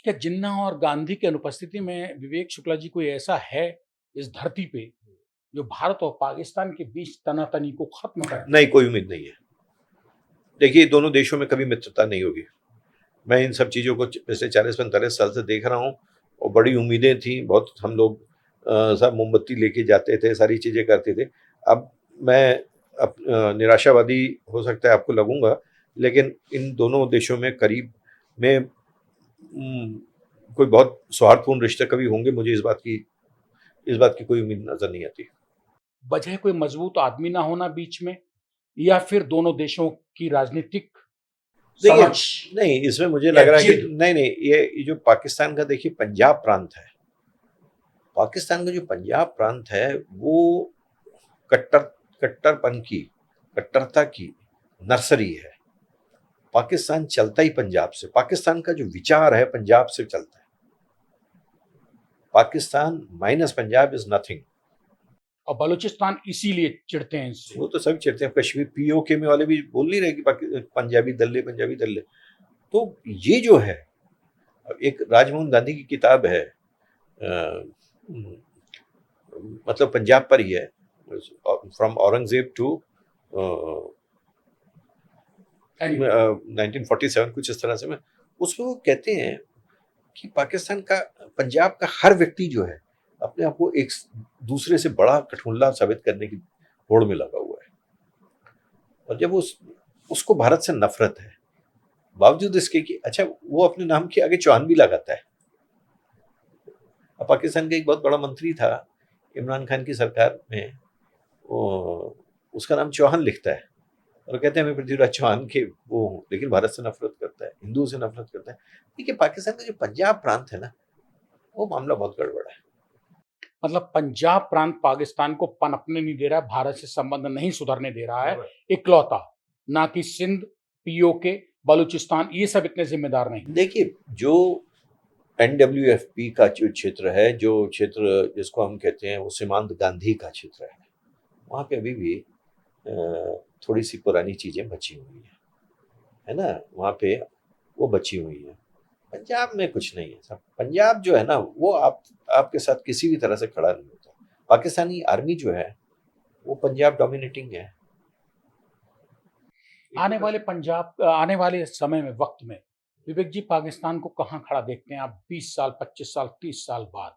क्या जिन्ना और गांधी की अनुपस्थिति में विवेक शुक्ला जी कोई ऐसा है इस धरती पे जो भारत और पाकिस्तान के बीच तनातनी को खत्म कर दे?
नहीं, कोई उम्मीद नहीं है। देखिए, दोनों देशों में कभी मित्रता नहीं होगी। मैं इन सब चीज़ों को पिछले 40-45 साल से देख रहा हूँ और बड़ी उम्मीदें थी। बहुत हम लोग सब मोमबत्ती लेके जाते थे, सारी चीज़ें करते थे। अब मैं निराशावादी हो सकता है आपको लगूंगा, लेकिन इन दोनों देशों में करीब में कोई बहुत सौहार्दपूर्ण रिश्ते कभी होंगे, मुझे इस बात की कोई उम्मीद नजर नहीं आती।
वजह कोई मजबूत आदमी ना होना बीच में या फिर दोनों देशों की राजनीतिक
देखिए,
समझ
नहीं, इसमें मुझे
या
लग रहा है कि
जिद?
नहीं, ये जो पाकिस्तान का देखिए पंजाब प्रांत है, पाकिस्तान का जो पंजाब प्रांत है वो कट्टर कट्टरपन की कट्टरता की नर्सरी है। पाकिस्तान चलता ही पंजाब से, पाकिस्तान का जो विचार है पंजाब से चलता है। Pakistan minus Punjab is nothing.
और बलूचिस्तान इसीलिए चिढ़ते हैं इससे।
वो तो सभी चिढ़ते हैं। कश्मीर पीओके में वाले भी बोल नहीं रहे कि पंजाबी पंजाबी दल्ले। तो ये जो है, एक राजमोहन गांधी की किताब है, मतलब पंजाब पर ही है, फ्रॉम औरंगजेब टू 1947, कुछ इस तरह से। मैं उसमें वो कहते हैं कि पाकिस्तान का, पंजाब का हर व्यक्ति जो है अपने आप को एक दूसरे से बड़ा कठुल्ला साबित करने की होड़ में लगा हुआ है। और जब उसको भारत से नफरत है, बावजूद इसके कि अच्छा वो अपने नाम के आगे चौहान भी लगाता है। अब पाकिस्तान का एक बहुत बड़ा मंत्री था इमरान खान की सरकार में, उसका नाम चौहान लिखता है और कहते हैं मैं पृथ्वीराज चौहान के वो हूँ, लेकिन भारत से नफरत करता है, हिंदुओं से नफरत करता है। देखिए, पाकिस्तान का जो पंजाब प्रांत है ना, वो मामला बहुत गड़बड़ है।
मतलब पंजाब प्रांत पाकिस्तान को पनपने नहीं दे रहा है, भारत से संबंध नहीं सुधरने दे रहा है इकलौता, ना कि सिंध, पीओके, बलूचिस्तान, ये सब इतने जिम्मेदार नहीं।
देखिए, जो NWFP का जो क्षेत्र है, जो क्षेत्र जिसको हम कहते हैं वो सीमांत गांधी का क्षेत्र है, वहाँ पे अभी भी थोड़ी सी पुरानी चीजें बची हुई है ना? वहाँ पे वो बची हुई है। पंजाब में कुछ नहीं है सब। पंजाब जो है ना, वो आपके साथ किसी भी तरह से खड़ा नहीं होता। पाकिस्तानी आर्मी जो है वो पंजाब डोमिनेटिंग है।
आने वाले समय में, वक्त में, विवेक जी पाकिस्तान को कहाँ खड़ा देखते हैं आप? 20 साल, 25 साल, 30 साल बाद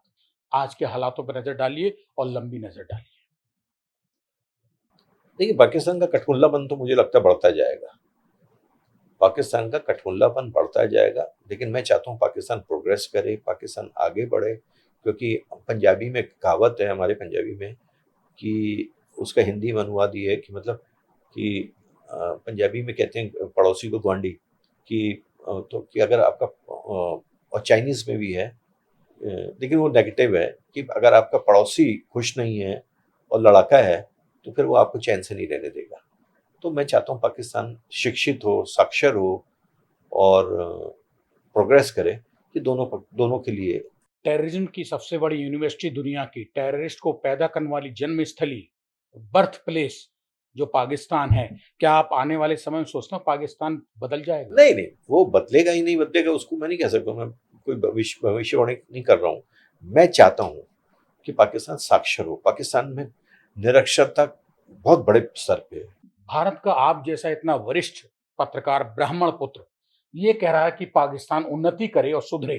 आज के हालातों पर नजर डालिए और लंबी नजर डालिए।
देखिए, पाकिस्तान का कठपुतलापन तो मुझे लगता है बढ़ता जाएगा। पाकिस्तान का कठपुतलापन बढ़ता जाएगा, लेकिन मैं चाहता हूँ पाकिस्तान प्रोग्रेस करे, पाकिस्तान आगे बढ़े, क्योंकि पंजाबी में कहावत है हमारे पंजाबी में कि उसका हिंदी में अनुवाद ये है कि मतलब कि पंजाबी में कहते हैं पड़ोसी को गुआंढी कि तो कि अगर आपका और चाइनीज़ में भी है, लेकिन वो नेगेटिव है कि अगर आपका पड़ोसी खुश नहीं है और लड़ाका है तो फिर वो आपको चैन से नहीं रहने देगा। तो मैं चाहता हूँ पाकिस्तान शिक्षित हो, साक्षर हो और प्रोग्रेस करे कि दोनों के लिए।
टेररिज्म की सबसे बड़ी यूनिवर्सिटी दुनिया की, टेररिस्ट को पैदा करने वाली जन्मस्थली, बर्थ प्लेस जो पाकिस्तान है, क्या आप आने वाले समय में सोचते हो पाकिस्तान बदल जाएगा?
नहीं नहीं, वो बदलेगा ही नहीं, बदलेगा उसको मैं नहीं कह सकता, मैं कोई भविष्यवाणी नहीं कर रहा हूँ। मैं चाहता हूँ कि पाकिस्तान साक्षर हो। पाकिस्तान में निरक्षरता बहुत बड़े स्तर पे है।
भारत का आप जैसा इतना वरिष्ठ पत्रकार, ब्राह्मण पुत्र, ये कह रहा है कि पाकिस्तान उन्नति करे और सुधरे,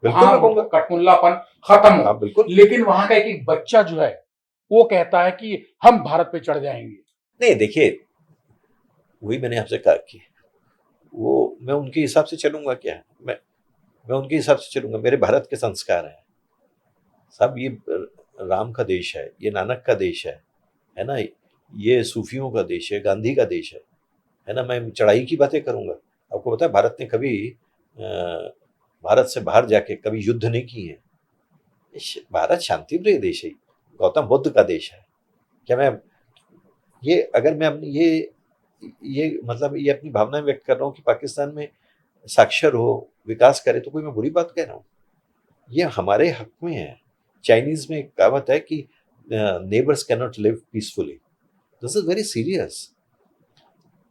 बिल्कुल मैं
वहां
कहूँगा।
कटपुतलापन खत्म
हाँ,
हो।
बिल्कुल।
लेकिन वहां का एक बच्चा जो है वो कहता है कि हम भारत पे चढ़ जाएंगे।
नहीं देखिए, वही मैंने आपसे कहा कि वो मैं उनके हिसाब से चलूंगा क्या? मैं उनके हिसाब से चलूंगा। मेरे भारत के संस्कार हैं साहब, ये राम का देश है, ये नानक का देश है ना? ये सूफियों का देश है, गांधी का देश है ना? मैं चढ़ाई की बातें करूंगा? आपको पता है भारत ने कभी भारत से बाहर जाके कभी युद्ध नहीं किए हैं। भारत शांति प्रिय देश है, गौतम बुद्ध का देश है। क्या मैं ये अगर मैं अपनी ये मतलब ये अपनी भावनाएं व्यक्त कर रहा हूँ कि पाकिस्तान में साक्षर हो, विकास करे, तो कोई मैं बुरी बात कह रहा हूँ? ये हमारे हक में है। चाइनीज में एक कहावत है कि neighbours can not live peacefully. This is very serious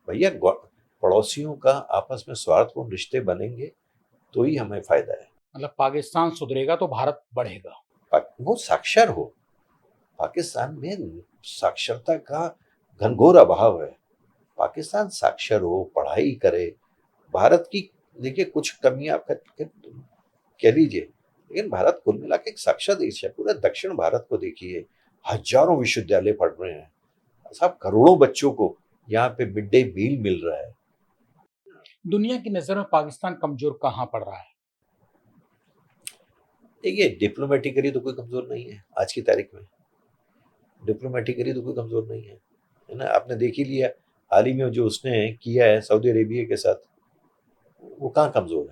भैया। पड़ोसियों का आपस में स्वार्थपूर्ण रिश्ते बनेंगे तो ही हमें फायदा है।
मतलब पाकिस्तान सुधरेगा तो भारत बढ़ेगा।
वो साक्षर हो। पाकिस्तान में साक्षरता का घनघोर अभाव है। पाकिस्तान साक्षर हो, पढ़ाई करे। भारत की देखिए कुछ कमियां आप कह लीजिए, लेकिन भारत कुल मिला के एक साक्षर देश है। पूरा दक्षिण भारत को देखिए, हजारों विश्वविद्यालय पढ़ रहे हैं साहब, करोड़ों बच्चों को यहाँ पे मिड डे मील मिल रहा है।
दुनिया की नजर में पाकिस्तान कमजोर कहाँ पड़ रहा है?
देखिए डिप्लोमेटिकली तो कोई कमजोर नहीं है आज की तारीख में। डिप्लोमेटिकली तो कोई कमजोर नहीं है ना? आपने देख ही लिया हाल ही में जो उसने किया है सऊदी अरेबिया के साथ, वो कहाँ कमजोर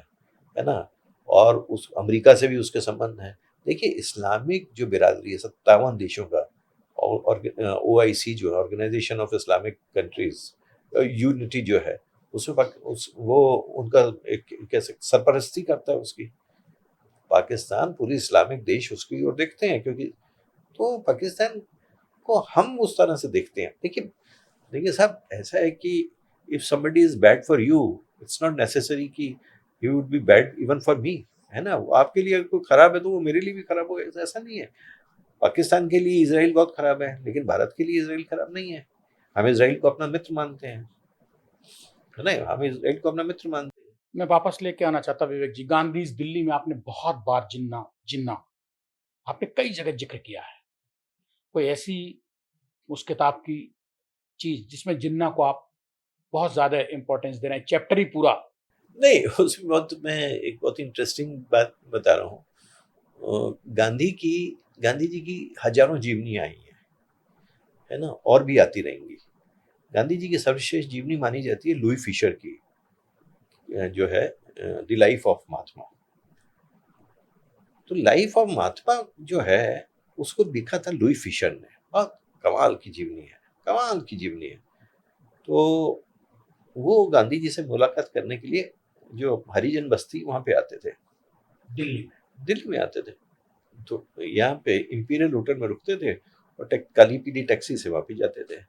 है ना? और उस अमेरिका से भी उसके संबंध हैं। देखिए इस्लामिक जो बिरादरी है 57 देशों का, और OIC जो है, organisation of Islamic countries, unity जो है, उसमें वो उनका एक कैसे सरपरस्ती करता है उसकी। पाकिस्तान पूरी इस्लामिक देश उसकी ओर देखते हैं, क्योंकि तो पाकिस्तान को हम उस तरह से देखते हैं। देखिए देखिए साहब, ऐसा है कि if somebody is bad for you, it's not necessary कि he would be bad even for me, है ना? वो आपके लिए कोई खराब है तो वो मेरे लिए भी खराब होगा, ऐसा नहीं है। पाकिस्तान के लिए इसराइल बहुत खराब है, लेकिन भारत के लिए इसराइल खराब नहीं है। हम इसराइल को अपना मित्र मानते हैं, है ना? हम इसराइल को अपना मित्र मानते हैं।
मैं वापस लेके आना चाहता विवेक जी, गांधी दिल्ली में आपने बहुत बार जिन्ना जिन्ना आपने कई जगह जिक्र किया है। कोई ऐसी उस किताब की चीज जिसमें जिन्ना को आप बहुत ज्यादा इंपॉर्टेंस दे रहे हैं, चैप्टर ही पूरा?
नहीं, उसमें मैं एक बहुत इंटरेस्टिंग बात बता रहा हूँ। गांधी जी की हजारों जीवनी आई है ना? और भी आती रहेंगी। गांधी जी की सर्वश्रेष्ठ जीवनी मानी जाती है लुई फिशर की, जो है द लाइफ ऑफ महात्मा। तो लाइफ ऑफ महात्मा जो है उसको लिखा था लुई फिशर ने। बहुत कमाल की जीवनी है, कमाल की जीवनी है। तो वो गांधी जी से मुलाकात करने के लिए जो हरिजन बस्ती वहां पे आते थे, दिल्ली में आते थे, तो यहाँ पे इंपीरियल होटल में रुकते थे और काली पीली टैक्सी से वापस जाते थे।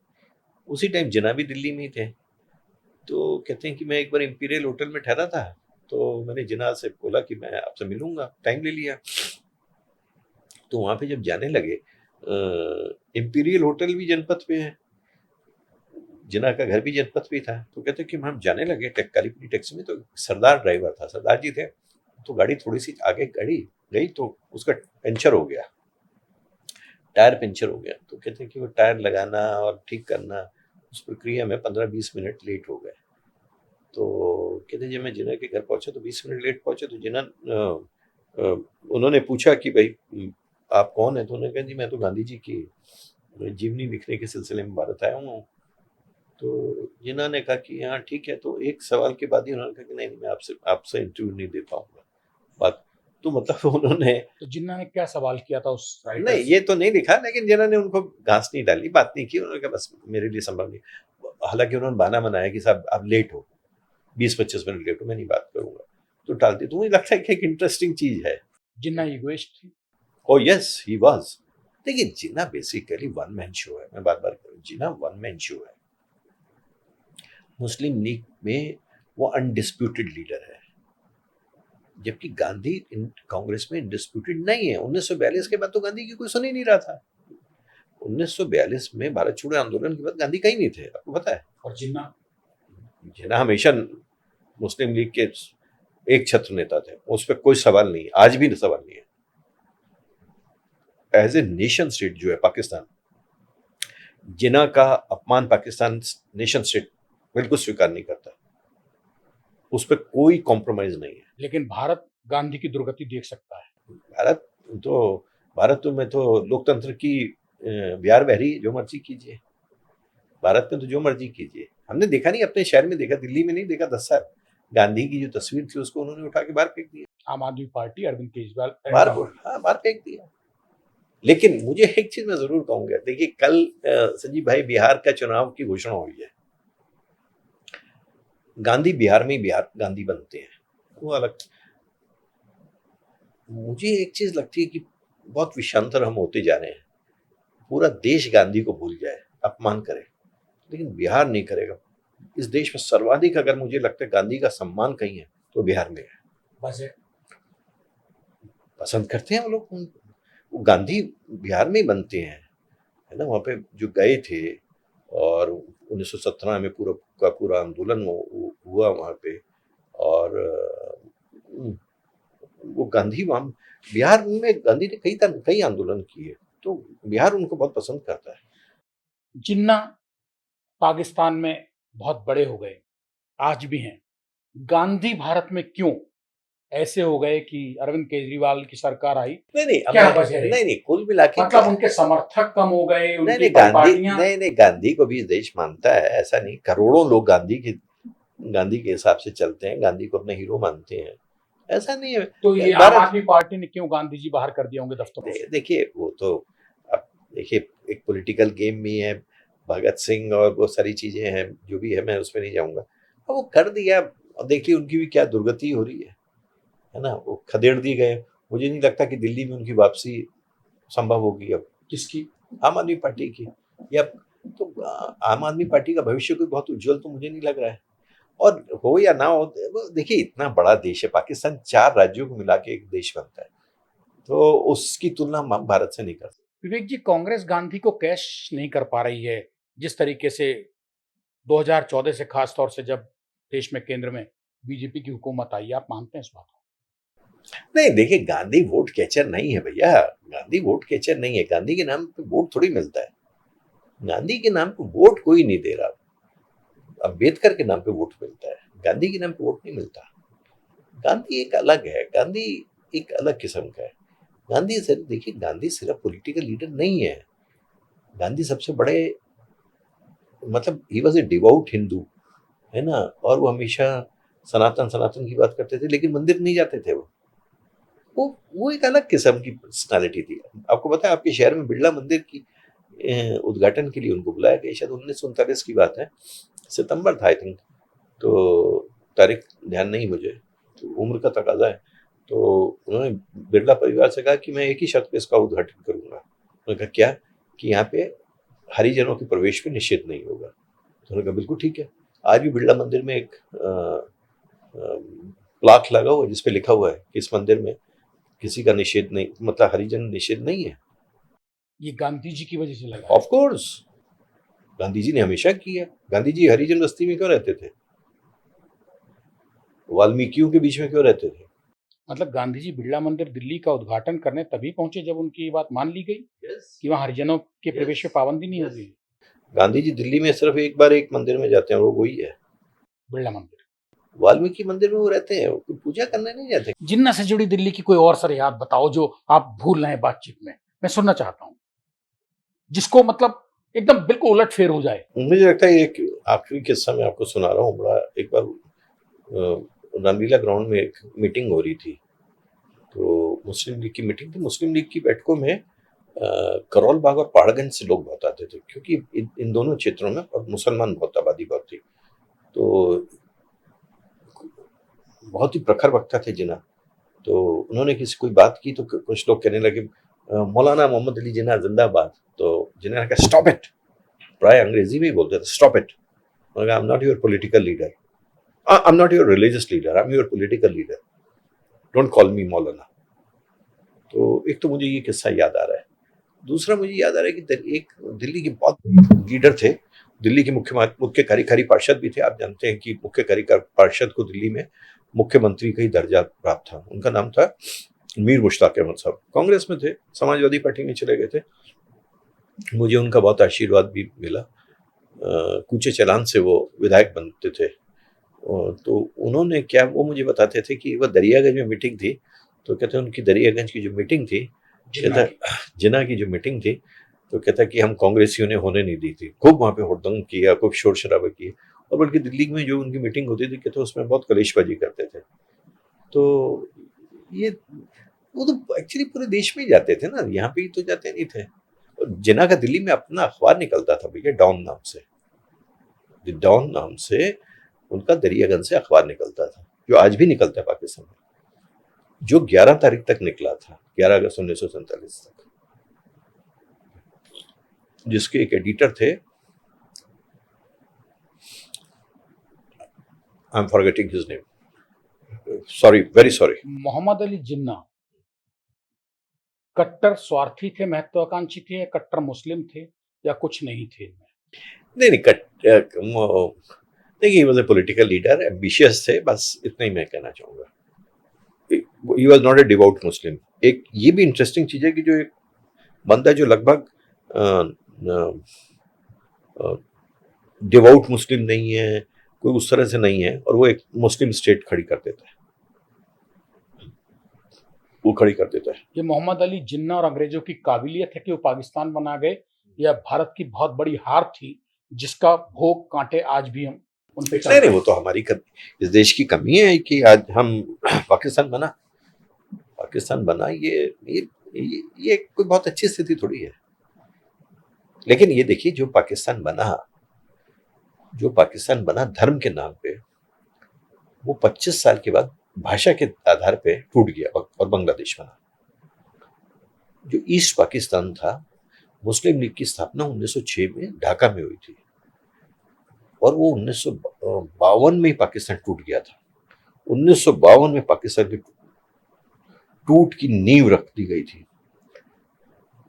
उसी टाइम जिन्ना भी दिल्ली में ही थे। तो कहते हैं कि मैं एक बार इंपीरियल होटल में ठहरा था, तो मैंने जिन्ना से बोला कि मैं आपसे मिलूंगा, टाइम ले लिया। तो वहां पे जब जाने लगे, इंपीरियल होटल भी जनपथ पे है, जिन्ना का घर भी जनपथ पे था। तो कहते कि हम जाने लगे काली पीली टैक्सी में, तो सरदार ड्राइवर था, सरदार जी थे। तो गाड़ी थोड़ी सी आगे गई तो उसका पंचर हो गया, टायर पंचर हो गया। तो कहते हैं कि वो टायर लगाना और ठीक करना, उस प्रक्रिया में 15-20 मिनट लेट हो गए। तो कहते जब मैं जिना के घर पहुंचा तो 20 मिनट लेट पहुंचे, तो जिना उन्होंने पूछा कि भाई आप कौन है, तो उन्होंने कहा जी मैं तो गांधी जी की जीवनी लिखने के सिलसिले में भारत आया हूँ। तो जिन्होंने कहा कि हाँ ठीक है, तो एक सवाल के बाद ही उन्होंने कहा कि नहीं मैं आपसे आपसे इंटरव्यू नहीं दे पाऊंगा। बात तो मतलब उन्होंने
तो जिन्ना ने क्या सवाल किया था उस
नहीं
राइटर से?
ये तो नहीं लिखा, लेकिन जिन्होंने उनको घास नहीं डाली, बात नहीं की, उन्होंने कहा बस मेरे लिए संभव नहीं। हालांकि उन्होंने बहाना बनाया कि साहब आप लेट हो, 20-25 मिनट लेट हो, मैं नहीं बात करूंगा, तो टाल दी। तो मुझे लगता है कि एक इंटरेस्टिंग चीज है।
जिन्ना इगोइस्ट थे।
ओ यस ही वाज। देखिए जिन्ना बेसिकली वन मैन शो है, मैं बार बार करूँ, जिन्ना वन मैन शो है। मुस्लिम लीग में वो अनडिस्प्यूटेड लीडर है, जबकि गांधी कांग्रेस में डिस्प्यूटेड नहीं है। 1942 के बाद तो गांधी की कोई सुन ही नहीं रहा था। 1942 में भारत छोड़ो आंदोलन के बाद गांधी कहीं नहीं थे, आपको पता है।
और जिन्ना
जिन्ना हमेशा मुस्लिम लीग के एक छत्र नेता थे, उस पर कोई सवाल नहीं है, आज भी सवाल नहीं है। एज ए नेशन स्टेट जो है पाकिस्तान, जिन्ना का अपमान पाकिस्तान नेशन स्टेट बिल्कुल स्वीकार नहीं करता, उस पर कोई कॉम्प्रोमाइज नहीं है।
लेकिन भारत गांधी की दुर्गति देख सकता है।
भारत तो में तो लोकतंत्र की बिहार बहरी, जो मर्जी कीजिए, भारत में तो जो मर्जी कीजिए। हमने देखा नहीं, अपने शहर में देखा, दिल्ली में नहीं देखा, 10 साल गांधी की जो तस्वीर थी उसको उन्होंने उठा के बाहर फेंक दिया।
आम आदमी पार्टी अरविंद केजरीवाल
बाहर, हाँ बाहर फेंक दिया। लेकिन मुझे एक चीज मैं जरूर कहूंगा, देखिए कल संजीव भाई बिहार का चुनाव की घोषणा हुई है। गांधी बिहार में ही बिहार गांधी बनते हैं, वो अलग। मुझे एक चीज लगती है कि बहुत विषांतर हम होते जा रहे हैं। पूरा देश गांधी को भूल जाए, अपमान करे, लेकिन बिहार नहीं करेगा। इस देश में सर्वाधिक अगर मुझे लगता है गांधी का सम्मान कहीं है तो बिहार में है।
बस
पसंद करते हैं वो लोग, वो गांधी बिहार में ही बनते हैं, है ना। वहाँ पे जो गए थे और 1917 में पूरा का पूरा आंदोलन हुआ वहाँ पे, और वो गांधी वहाँ बिहार में, गांधी ने कई आंदोलन किए, तो बिहार उनको बहुत पसंद करता है।
जिन्ना पाकिस्तान में बहुत बड़े हो गए, आज भी हैं। गांधी भारत में क्यों ऐसे हो गए कि अरविंद केजरीवाल की सरकार आई?
नहीं
क्या वजह रही?
नहीं, कुल मिला के
मतलब उनके समर्थक कम हो गए,
नहीं
उनकी
गांधी
पार्टियां।
नहीं, गांधी को भी देश मानता है, ऐसा नहीं। करोड़ों लोग गांधी के हिसाब से चलते हैं, गांधी को अपने हीरो मानते हैं, ऐसा नहीं है।
तो ये आम आदमी पार्टी ने क्यों गांधी जी बाहर कर दिए होंगे दफ्तरों से?
देखिए वो तो, अब देखिए एक पॉलिटिकल गेम भी है, भगत सिंह और बहुत सारी चीजें हैं, जो भी है मैं उसमें नहीं जाऊंगा। अब वो कर दिया, और देखिए उनकी भी क्या दुर्गति हो रही है ना। वो खदेड़ दिए गए। मुझे नहीं लगता कि दिल्ली में उनकी वापसी संभव होगी अब।
किसकी?
आम आदमी पार्टी की। या तो आम आदमी पार्टी का भविष्य कोई बहुत उज्जवल तो मुझे नहीं लग रहा है। और हो या ना हो, देखिए इतना बड़ा देश है पाकिस्तान, 4 राज्यों को मिला के एक देश बनता है, तो उसकी तुलना हम भारत से नहीं कर सकते।
विवेक जी, कांग्रेस गांधी को कैश नहीं कर पा रही है जिस तरीके से 2014 से, खास तौर से जब देश में केंद्र में बीजेपी की हुकूमत आई। आप मानते हैं इस बात को?
नहीं देखिए, गांधी वोट कैचर नहीं है भैया, गांधी वोट कैचर नहीं है। गांधी के नाम पे वोट थोड़ी मिलता है, गांधी के नाम पे वोट कोई नहीं दे रहा। अम्बेडकर के नाम पे वोट मिलता है, गांधी के नाम पे वोट नहीं मिलता। गांधी एक अलग है, गांधी एक अलग किस्म का है। गांधी सिर्फ, देखिए गांधी सिर्फ पॉलिटिकल लीडर नहीं है। गांधी सबसे बड़े, मतलब he was a devote Hindu, है ना। और वो हमेशा सनातन सनातन की बात करते थे, लेकिन मंदिर नहीं जाते थे वो एक अलग किस्म की पर्सनालिटी थी। आपको पता है, आपके शहर में बिरला मंदिर की उद्घाटन के लिए उनको बुलाया गया, शायद 1939 की बात है, सितंबर था आई थिंक, तो तारीख ध्यान नहीं मुझे, तो उम्र का तकाजा है। तो उन्होंने बिरला परिवार से कहा कि मैं एक ही शर्त पे इसका उद्घाटन करूंगा। उन्होंने कहा क्या, कि यहाँ पे हरिजनों के प्रवेश पे निषेध नहीं होगा। तो उन्होंने कहा बिल्कुल ठीक है। आज भी बिरला मंदिर में एक प्लाक लगा हुआ है जिसपे लिखा हुआ है कि इस मंदिर में किसी का निषेध नहीं, मतलब हरिजन निषेध नहीं है।
ये गांधी जी की वजह से लगा?
ऑफ कोर्स, गांधी जी ने हमेशा किया। गांधी जी हरिजन बस्ती में क्यों रहते थे, वाल्मीकियों के बीच में क्यों रहते थे?
मतलब गांधी जी बिरला मंदिर दिल्ली का उद्घाटन करने तभी पहुंचे जब उनकी ये बात मान ली गई कि वहां हरिजनों के प्रवेश पे पाबंदी नहीं होगी।
गांधी जी दिल्ली में सिर्फ एक बार एक मंदिर में जाते हैं, वो वही है,
बिरला मंदिर।
वाल्मीकि मंदिर में वो रहते हैं, कोई पूजा करने नहीं जाते।
जिन्ना से जुड़ी दिल्ली की कोई और सरयाद बताओ जो आप भूल रहे हैं बातचीत में, मैं सुनना चाहता हूं, जिसको मतलब एकदम बिल्कुल उलटफेर हो जाए।
मुझे लगता है एक आखिरी किस्सा मैं आपको सुना रहा हूँ। बड़ा एक बार रामलीला ग्राउंड में एक मीटिंग हो रही थी, तो मुस्लिम लीग की मीटिंग थी। मुस्लिम लीग की बैठकों में करोल बाग और पहाड़गंज से लोग बहुत आते थे, क्योंकि इन दोनों क्षेत्रों में और मुसलमान बहुत आबादी बहुत थी। तो बहुत ही प्रखर वक्ता थे जिन्ना। तो उन्होंने किसी कोई बात की तो कुछ लोग कहने लगे मौलाना मोहम्मद अली जिन्ना जिंदाबाद। तो जिन्ना ने कहा स्टॉप इट, प्राय अंग्रेजी में ही बोलते थे, stop it. I am not your political leader, I am not your religious leader, I am your political leader, don't call मी मौलाना। तो एक तो मुझे ये किस्सा याद आ रहा है। दूसरा मुझे याद आ रहा है कि एक दिल्ली के बहुत लीडर थे, दिल्ली के मुख्य कार्यकारी पार्षद भी थे। आप जानते हैं कि मुख्य कार्यकारी पार्षद को दिल्ली में मुख्यमंत्री का ही दर्जा प्राप्त था। उनका नाम था मीर मुश्ताक अहमद साहब। कांग्रेस में थे, समाजवादी पार्टी में चले गए थे। मुझे उनका बहुत आशीर्वाद भी मिला। कूचे चलान से वो विधायक बनते थे। तो उन्होंने क्या, वो मुझे बताते थे कि वो दरियागंज में मीटिंग थी, तो कहते हैं उनकी दरियागंज की जो मीटिंग थी, कहता जिन्ना की जो मीटिंग थी, तो कहता कि हम कांग्रेसियों ने होने नहीं दी थी। खूब वहाँ पे हुड़दंग किया, खूब शोर शराबा किए, और बल्कि दिल्ली में जो उनकी मीटिंग होती थी कहते उसमें बहुत कलेशबाजी करते थे। तो ये वो तो एक्चुअली पूरे देश में ही जाते थे ना, यहाँ पे ही तो जाते नहीं थे। जिन्ना का दिल्ली में अपना अखबार निकलता था भैया, डॉन नाम से। डॉन नाम से उनका दरियागंज से अखबार निकलता था, जो आज भी निकलता है पाकिस्तान में, जो 11 तारीख तक निकला था, 11 अगस्त 1947 तक, जिसके एक एडिटर थे, I am forgetting his name, sorry, very sorry.
Mohammad Ali Jinnah कट्टर स्वार्थी थे, महत्वाकांक्षी थे, या कट्टर मुस्लिम थे, या कुछ नहीं थे?
नहीं देखिए, he was a political leader, ambitious थे, बस इतना ही मैं कहना चाहूंगा। He was not a devout Muslim. एक ये भी इंटरेस्टिंग चीज है कि जो एक बंदा जो लगभग डिवोट मुस्लिम नहीं है, कोई उस तरह से नहीं है, और वो एक मुस्लिम स्टेट खड़ी कर देता है, वो खड़ी कर देता है।
ये मोहम्मद अली जिन्ना और अंग्रेजों की काबिलियत है कि वो पाकिस्तान बना गए, या भारत की बहुत बड़ी हार थी जिसका भोग कांटे आज भी हम उन पे
नहीं, वो तो हमारी इस देश की कमी है कि आज हम पाकिस्तान बना ये कोई बहुत अच्छी स्थिति थोड़ी है। लेकिन ये देखिए, जो पाकिस्तान बना धर्म के नाम पे, वो 25 साल के बाद भाषा के आधार पे टूट गया और बांग्लादेश बना। जो ईस्ट पाकिस्तान था, मुस्लिम लीग की स्थापना 1906 में ढाका में हुई थी, और वो 1952 में ही पाकिस्तान टूट गया था। 1952 में पाकिस्तान की टूट की नींव रख दी गई थी।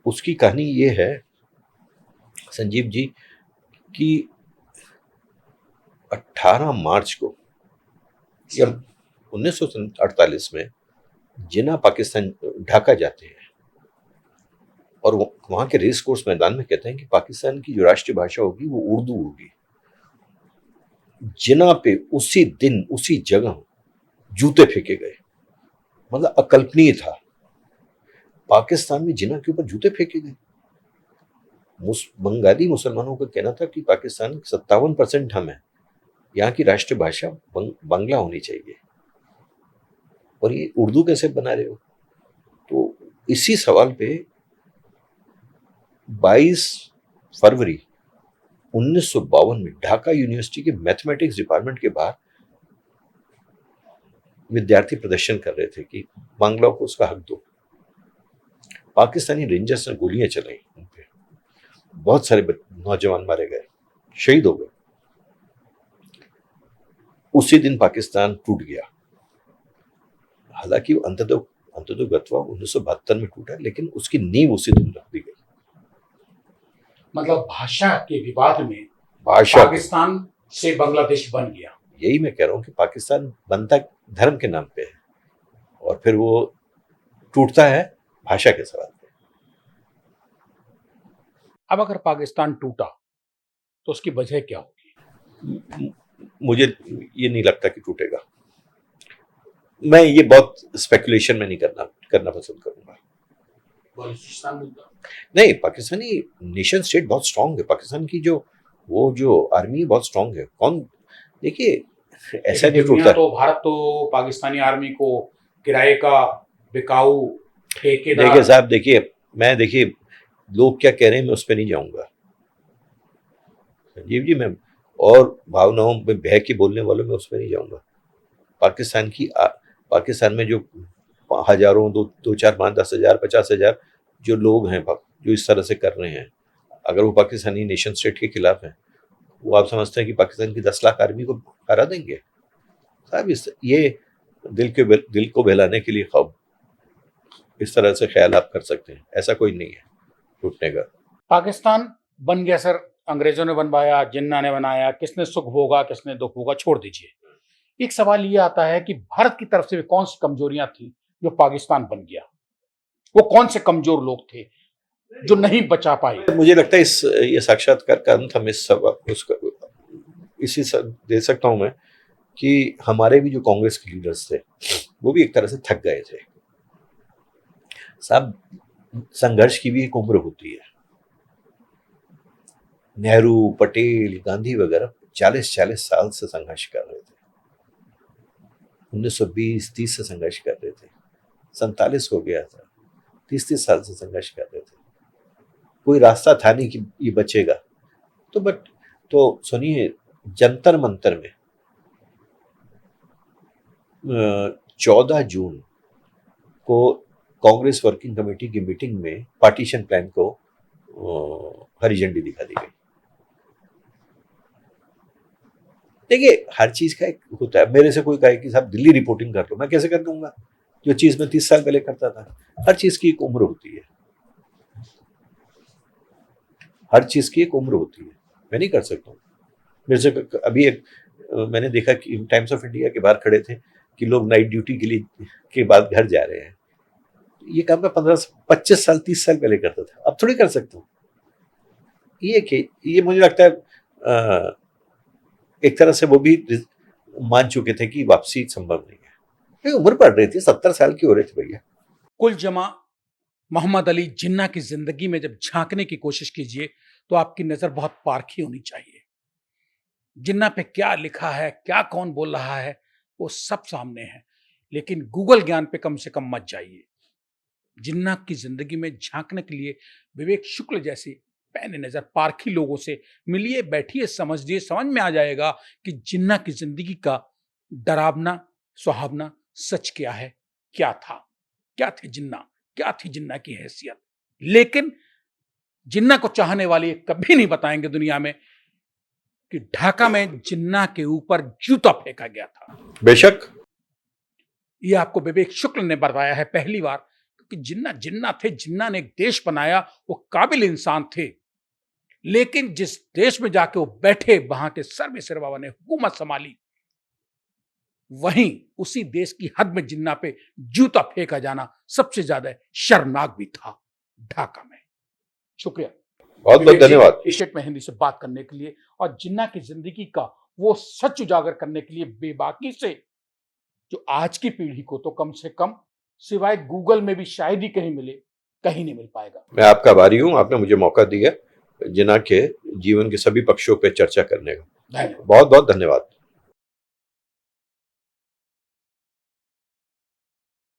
उसकी कहानी ये है संजीव जी कि 18 मार्च को या 1948 में जिन्ना पाकिस्तान ढाका जाते हैं, और वहां के रेस कोर्स मैदान में कहते हैं कि पाकिस्तान की जो राष्ट्रीय भाषा होगी वो उर्दू होगी। जिन्ना पे उसी दिन उसी जगह जूते फेंके गए, मतलब अकल्पनीय था। पाकिस्तान में जिन्ना के ऊपर जूते फेंके गए। बंगाली मुसलमानों का कहना था कि पाकिस्तान 57% हम है, यहाँ की राष्ट्रीय भाषा बांग्ला होनी चाहिए, और ये उर्दू कैसे बना रहे हो? तो इसी सवाल पे 22 फरवरी 1952 में ढाका यूनिवर्सिटी के मैथमेटिक्स डिपार्टमेंट के बाहर विद्यार्थी प्रदर्शन कर रहे थे कि बांग्ला को उसका हक दो। पाकिस्तानी रेंजर्स ने गोलियां चलाई उन पे, बहुत सारे नौजवान मारे गए, शहीद हो गए। उसी दिन पाकिस्तान टूट गया। हालांकि अंततः गत्वा 1972 में टूटा, लेकिन उसकी नींव उसी दिन रख दी गई।
मतलब भाषा के विवाद में पाकिस्तान से बांग्लादेश बन गया।
यही मैं कह रहा हूं कि पाकिस्तान बनता धर्म के नाम पे है, और फिर वो टूटता है भाषा के सवाल पे।
अब अगर पाकिस्तान टूटा तो उसकी वजह क्या होगी?
मुझे ये नहीं लगता कि टूटेगा। मैं ये बहुत स्पेकुलेशन में नहीं करना पसंद करूंगा।
बलूचिस्तान मुद्दा,
नहीं, पाकिस्तानी नेशन स्टेट बहुत स्ट्रांग है। पाकिस्तान की जो आर्मी है बहुत स्ट्रांग है। कौन, देखिए ऐसा नहीं
दुनिया
टूटता।
तो, भारत तो पाकिस्तानी आर्मी को किराए का, बिकाऊ, ठेकेदार।
देखिए साहब, देखिए लोग क्या कह रहे हैं मैं उस पर नहीं जाऊंगा संजीव जी। मैं और भावनाओं में बह के बोलने वालों में उस पर नहीं जाऊंगा। पाकिस्तान में जो हजारों, दो चार, 5, 10,000, 50,000 जो लोग हैं जो इस तरह से कर रहे हैं, अगर वो पाकिस्तानी नेशन स्टेट के खिलाफ हैं, वो आप समझते हैं कि पाकिस्तान की 10 लाख आर्मी को हरा देंगे साहब? ये दिल को बहलाने के लिए ख्वाब, इस तरह से ख्याल आप कर सकते हैं, ऐसा कोई नहीं है टूटने का।
पाकिस्तान बन गया सर, अंग्रेजों ने बनवाया, जिन्ना ने बनाया, किसने सुख भोगा किसने दुख भोगा, छोड़ दीजिए। एक सवाल ये आता है कि भारत की तरफ से भी कौन सी कमजोरियां थी जो पाकिस्तान बन गया? वो कौन से कमजोर लोग थे जो नहीं बचा पाए?
मुझे लगता है ये साक्षात्कार का अंत हम दे सकता हूं मैं कि हमारे भी जो कांग्रेस के लीडर्स थे वो भी एक तरह से थक गए थे साहब। संघर्ष की भी एक उम्र होती है। नेहरू, पटेल, गांधी वगैरह 40-40 साल से संघर्ष कर रहे थे। 1920-30 से संघर्ष कर रहे थे। 47 हो गया था, 30-30 साल से संघर्ष कर रहे थे। कोई रास्ता था नहीं कि ये बचेगा। तो सुनिए, जंतर मंतर में 14 जून को कांग्रेस वर्किंग कमेटी की मीटिंग में पार्टीशन प्लान को हरी झंडी दिखा दी गई। देखिए हर चीज का एक होता है। मेरे से कोई कहे कि साहब दिल्ली रिपोर्टिंग कर लो, मैं कैसे कर दूंगा? जो चीज मैं 30 साल पहले करता था। हर चीज की एक उम्र होती है, हर चीज की एक उम्र होती है। मैं नहीं कर सकता हूँ। मेरे से अभी मैंने देखा कि टाइम्स ऑफ इंडिया के बाहर खड़े थे कि लोग नाइट ड्यूटी के बाद घर जा रहे हैं। ये काम मैं 15-25 साल, 30 साल पहले करता था, अब थोड़ी कर सकता हूँ। ये मुझे लगता है एक तरह से वो भी मान चुके थे कि वापसी संभव नहीं है। उम्र पड़ रही थी, 70 साल की हो रही थी भैया।
कुल जमा मोहम्मद अली जिन्ना की जिंदगी में जब झांकने की कोशिश कीजिए तो आपकी नजर बहुत पारखी होनी चाहिए। जिन्ना पे क्या लिखा है, क्या कौन बोल रहा है, वो सब सामने है, लेकिन गूगल ज्ञान पे कम से कम मत जाइए। जिन्ना की जिंदगी में झांकने के लिए विवेक शुक्ल जैसे पैने नजर पारखी लोगों से मिलिए, बैठिए, समझिए, समझ में आ जाएगा कि जिन्ना की जिंदगी का डरावना सुहावना सच क्या है, क्या था, क्या थे जिन्ना, क्या थी जिन्ना की हैसियत। लेकिन जिन्ना को चाहने वाले कभी नहीं बताएंगे दुनिया में कि ढाका में जिन्ना के ऊपर जूता फेंका गया था।
बेशक
यह आपको विवेक शुक्ल ने बताया है पहली बार, क्योंकि जिन्ना जिन्ना थे, जिन्ना ने एक देश बनाया, वो काबिल इंसान थे। लेकिन जिस देश में जाके वो बैठे, वहां के सर्वे सिरवा ने हुकूमत संभाली, वहीं उसी देश की हद में जिन्ना पे जूता फेंका जाना सबसे ज्यादा शर्मनाक भी था ढाका में। शुक्रिया,
बहुत बहुत धन्यवाद
एशियट में हिंदी से बात करने के लिए और जिन्ना की जिंदगी का वो सच उजागर करने के लिए बेबाकी से, जो आज की पीढ़ी को तो कम से कम सिवाय गूगल में भी शायद ही कहीं मिले, कहीं नहीं मिल पाएगा।
मैं आपका आभारी हूं, आपने मुझे मौका दिया जिन्ना के जीवन के सभी पक्षों पर चर्चा करने का। बहुत बहुत धन्यवाद।